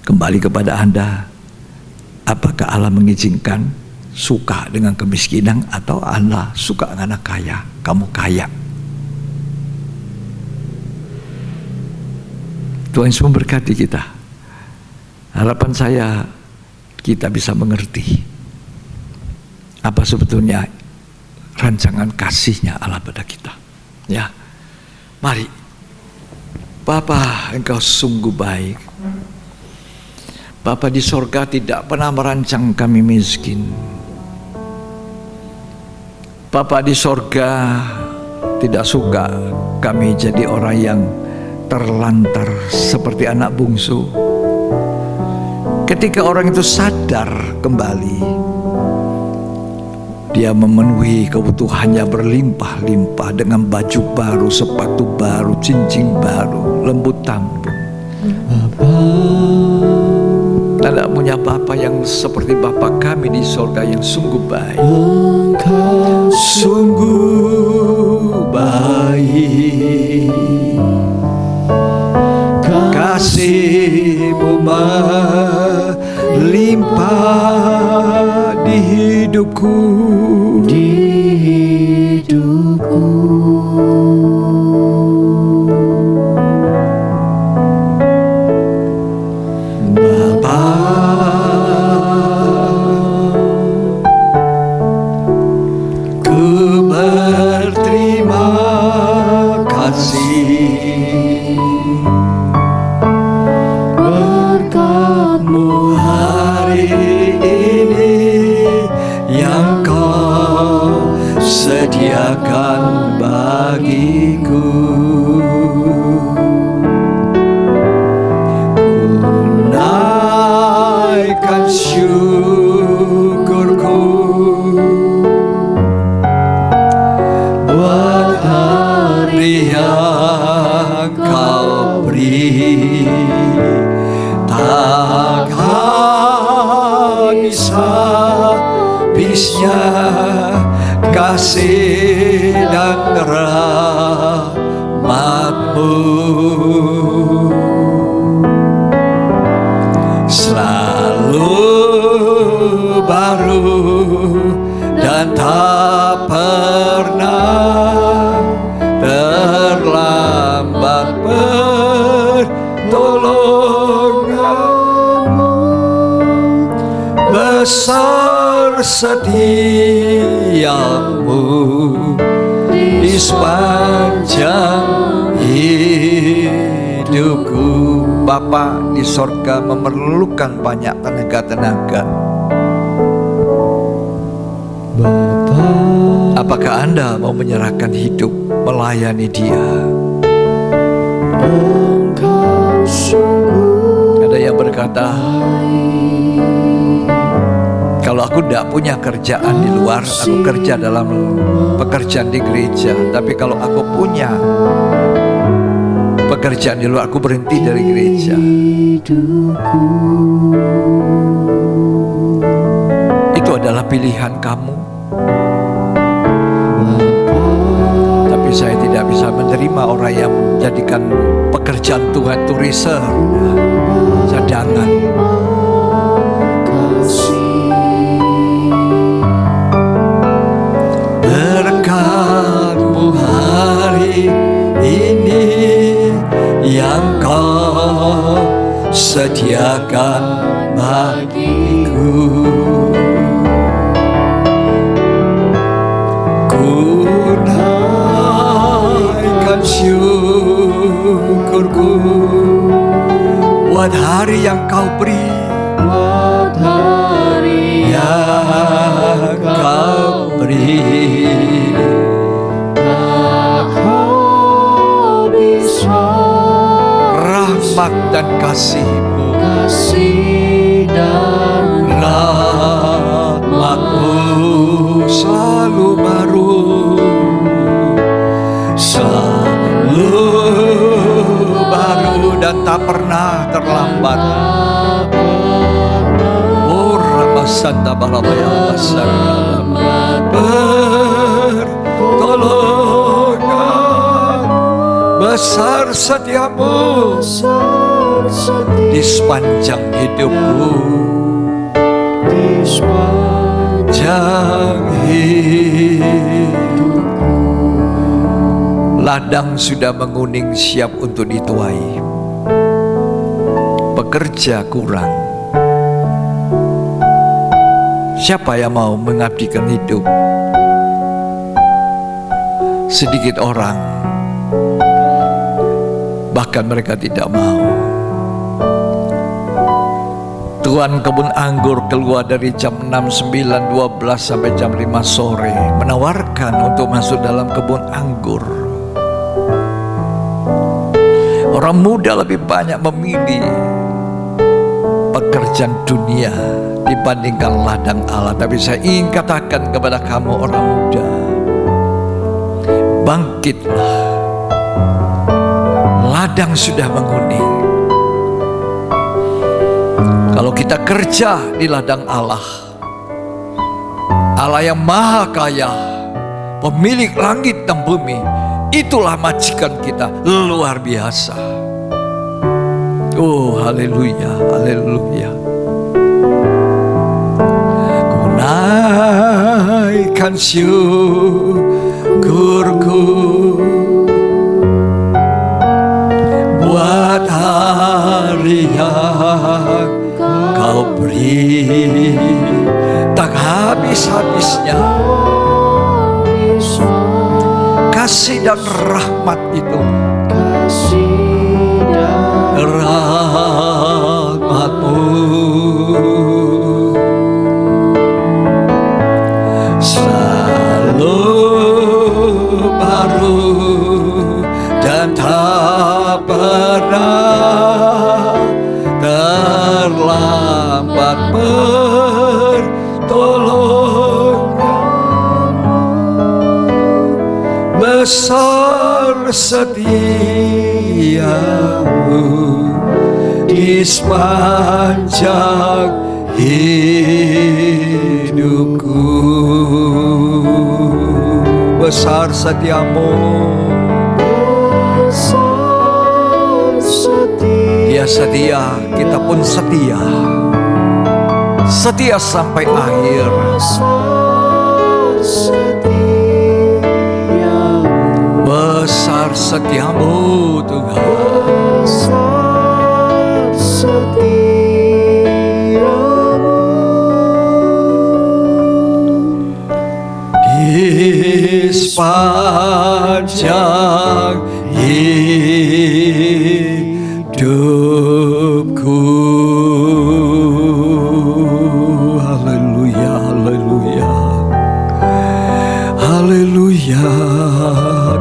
Kembali kepada Anda, apakah Allah mengizinkan suka dengan kemiskinan atau Allah suka dengan anak kaya? Kamu kaya. Tuhan Yesus memberkati kita. Harapan saya kita bisa mengerti apa sebetulnya rancangan kasihnya Allah pada kita. Ya, mari. Bapa, Engkau sungguh baik. Bapa di sorga tidak pernah merancang kami miskin. Bapa di sorga tidak suka kami jadi orang yang terlantar seperti anak bungsu. Ketika orang itu sadar kembali, dia memenuhi kebutuhannya berlimpah-limpah dengan baju baru, sepatu baru, cincin baru, lembut tambun. Tidak punya Bapa yang seperti Bapa kami di surga yang sungguh baik. Engkau Sungguh baik, kasih-Mu melimpah di hidupku, Bapa. Ku berterima kasih berkat-Mu hari ini yang Kau sediakan bagiku. Ku naikkan syukurku tak habis-habisnya kasih dan rahmat-Mu. Selalu baru dan tak pernah terlambat pertolongan-Mu. Besar setia-Mu di sepanjang hidupku. Bapa di sorga memerlukan banyak tenaga-tenaga. Apakah Anda mau menyerahkan hidup melayani Dia? Ada yang berkata, kalau aku tidak punya kerjaan di luar, aku kerja dalam pekerjaan di gereja. Tapi kalau aku punya pekerjaan di luar, aku berhenti dari gereja. Itu adalah pilihan kamu. Tapi saya tidak bisa menerima orang yang menjadikan pekerjaan Tuhan itu reserve, cadangan. Berkat-Mu hari ini yang Kau sediakan bagiku, ku naikkan syukurku buat hari yang Kau beri, buat hari yang Kau beri. Rahmat dan kasih-Mu, rahmat-Mu selalu baru, selalu baru dan tak pernah terlambat. Oh Ramasanta Balabaya Basara, pertolongan besar setia-Mu di sepanjang hidupku, di sepanjang hidupku. Ladang sudah menguning siap untuk dituai, pekerja kurang. Siapa yang mau mengabdikan hidup? Sedikit orang, bahkan mereka tidak mau. Tuan kebun anggur keluar dari jam 6, 9, 12 sampai jam 5 sore menawarkan untuk masuk dalam kebun anggur. Orang muda lebih banyak memilih pekerjaan dunia dibandingkan ladang Allah. Tapi saya ingin katakan kepada kamu orang muda, bangkitlah, ladang sudah menguning. Kalau kita kerja di ladang Allah, Allah yang maha kaya, pemilik langit dan bumi, itulah majikan kita, luar biasa. Oh haleluya, haleluya. Ku naikkan syukurku buat hari yang Kau beri, tak habis-habisnya kasih dan rahmat itu, rahmat-Mu selalu baru dan tak pernah terlambat pertolongan-Mu. Besar setia-Mu sepanjang hidupku. Besar setiamu, Dia setia, kita pun setia. Setia sampai akhir. Besar setiamu Tuhan. Di sepanjang hidupku. Haleluya, haleluya, haleluya.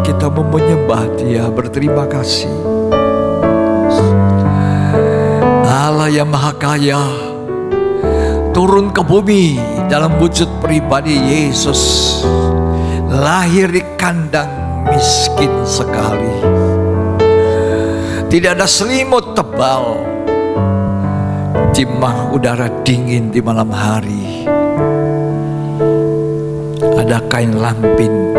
Kita menyembah Dia, berterima kasih. Allah yang Maha Kaya turun ke bumi dalam wujud pribadi Yesus, lahir di kandang miskin sekali. Tidak ada selimut tebal, timah udara dingin di malam hari. Ada kain lampin,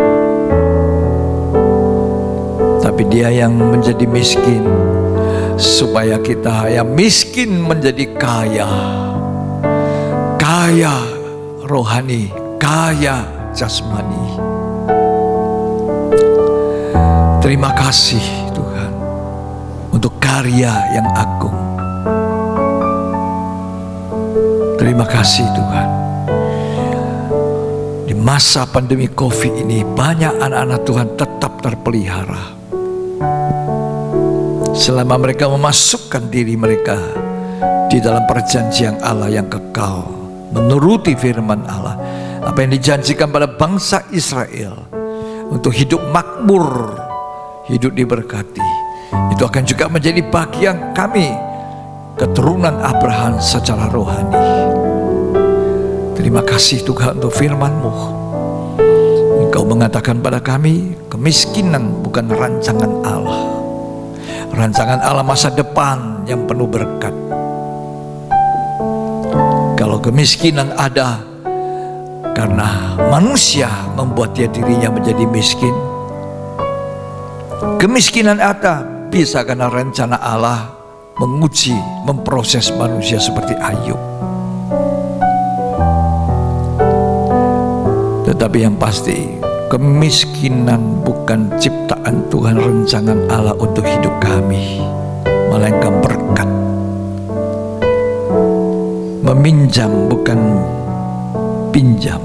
tapi Dia yang menjadi miskin supaya kita yang miskin menjadi kaya. Kaya rohani, kaya jasmani. Terima kasih Tuhan untuk karya yang agung. Terima kasih Tuhan. Di masa pandemi COVID ini banyak anak-anak Tuhan tetap terpelihara. Selama mereka memasukkan diri mereka di dalam perjanjian Allah yang kekal, menuruti firman Allah, apa yang dijanjikan pada bangsa Israel untuk hidup makmur, hidup diberkati, itu akan juga menjadi bagian kami, keturunan Abraham secara rohani. Terima kasih Tuhan untuk firman-Mu. Engkau mengatakan pada kami, kemiskinan bukan rancangan Allah. Rancangan Allah masa depan yang penuh berkat. Kalau kemiskinan ada karena manusia membuat dirinya menjadi miskin, kemiskinan ada bisa karena rencana Allah menguji, memproses manusia seperti Ayub. Tetapi yang pasti, kemiskinan bukan ciptaan Tuhan, rancangan Allah untuk hidup kami, melainkan berkat. Meminjam bukan pinjam.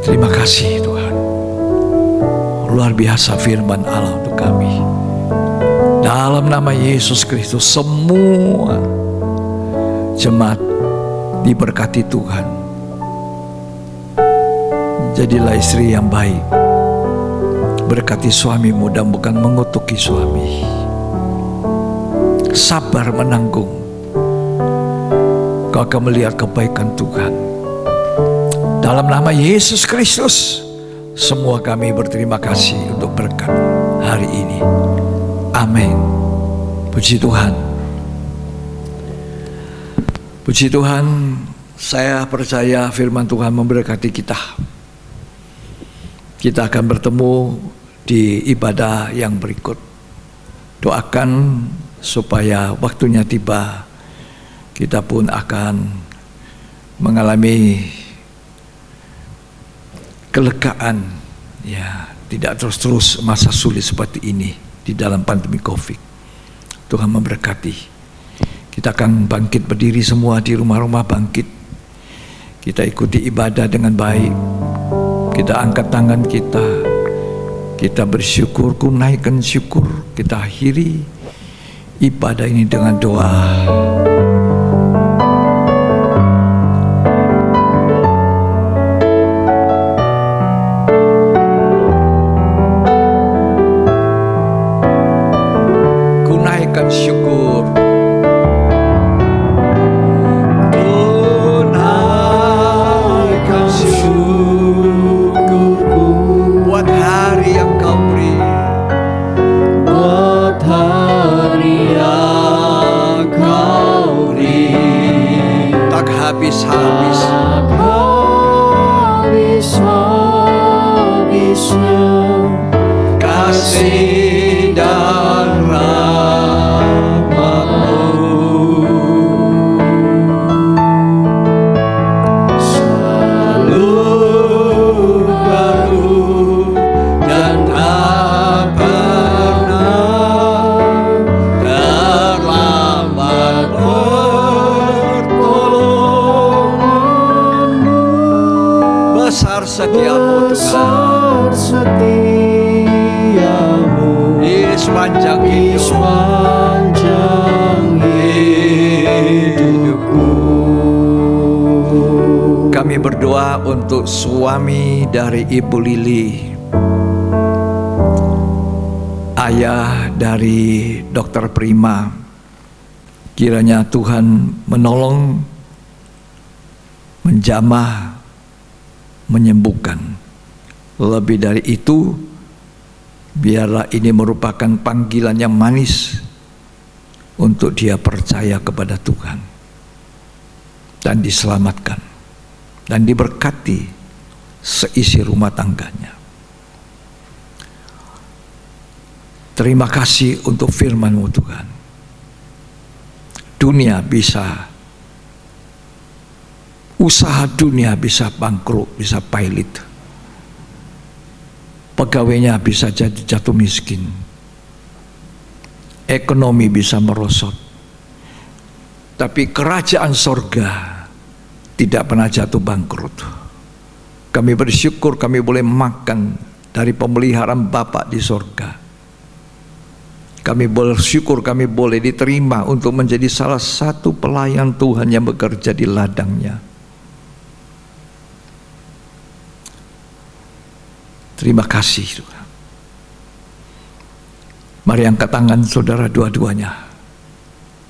Terima kasih Tuhan. Luar biasa firman Allah untuk kami. Dalam nama Yesus Kristus, semua jemaat diberkati Tuhan. Jadilah istri yang baik, berkati suamimu dan bukan mengutuki suami. Sabar menanggung, kau akan melihat kebaikan Tuhan. Dalam nama Yesus Kristus, semua kami berterima kasih untuk berkat hari ini. Amin. Puji Tuhan. Puji Tuhan, saya percaya firman Tuhan memberkati kita. Kita akan bertemu di ibadah yang berikut. Doakan supaya waktunya tiba, kita pun akan mengalami kelegaan, ya, tidak terus-terus masa sulit seperti ini di dalam pandemi COVID. Tuhan memberkati. Kita akan bangkit berdiri semua di rumah-rumah bangkit. Kita ikuti ibadah dengan baik. Kita angkat tangan kita. Kita bersyukur, naikkan syukur. Kita akhiri ibadah ini dengan doa. Ku naikkan syukur. Ku naikkan syukurku buat hari yang kau beri. Buat kasih dan rahmat-Mu selalu baru dan tak pernah terlambat pertolongan-Mu. Besar setiamu Tuhan, setiamu di sepanjang hidup. sepanjang hidupku. Kami berdoa untuk suami dari Ibu Lili, ayah dari Dokter Prima. Kiranya Tuhan menolong, menjamah, menyembuhkan. Lebih dari itu, biarlah ini merupakan panggilan yang manis untuk dia percaya kepada Tuhan dan diselamatkan dan diberkati seisi rumah tangganya. Terima kasih untuk firman-Mu Tuhan. Dunia bisa, usaha dunia bisa bangkrut, bisa pailit. Pegawainya bisa jadi jatuh miskin. Ekonomi bisa merosot. Tapi kerajaan sorga tidak pernah jatuh bangkrut. Kami bersyukur kami boleh makan dari pemeliharaan Bapa di sorga. Kami bersyukur kami boleh diterima untuk menjadi salah satu pelayan Tuhan yang bekerja di ladangnya. Terima kasih Tuhan. Mari angkat tangan saudara dua-duanya.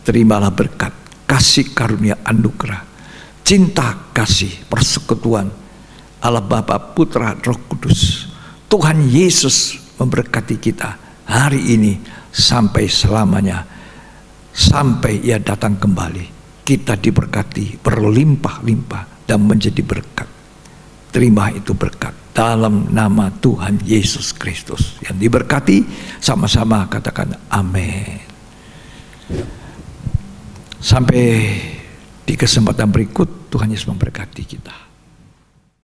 Terimalah berkat, kasih karunia anugerah, cinta kasih, persekutuan Allah Bapa, Putra, Roh Kudus. Tuhan Yesus memberkati kita hari ini sampai selamanya, sampai Ia datang kembali. Kita diberkati berlimpah-limpah dan menjadi berkat. Terima itu berkat dalam nama Tuhan Yesus Kristus. Yang diberkati sama-sama katakan amin. Sampai di kesempatan berikut, Tuhan Yesus memberkati kita.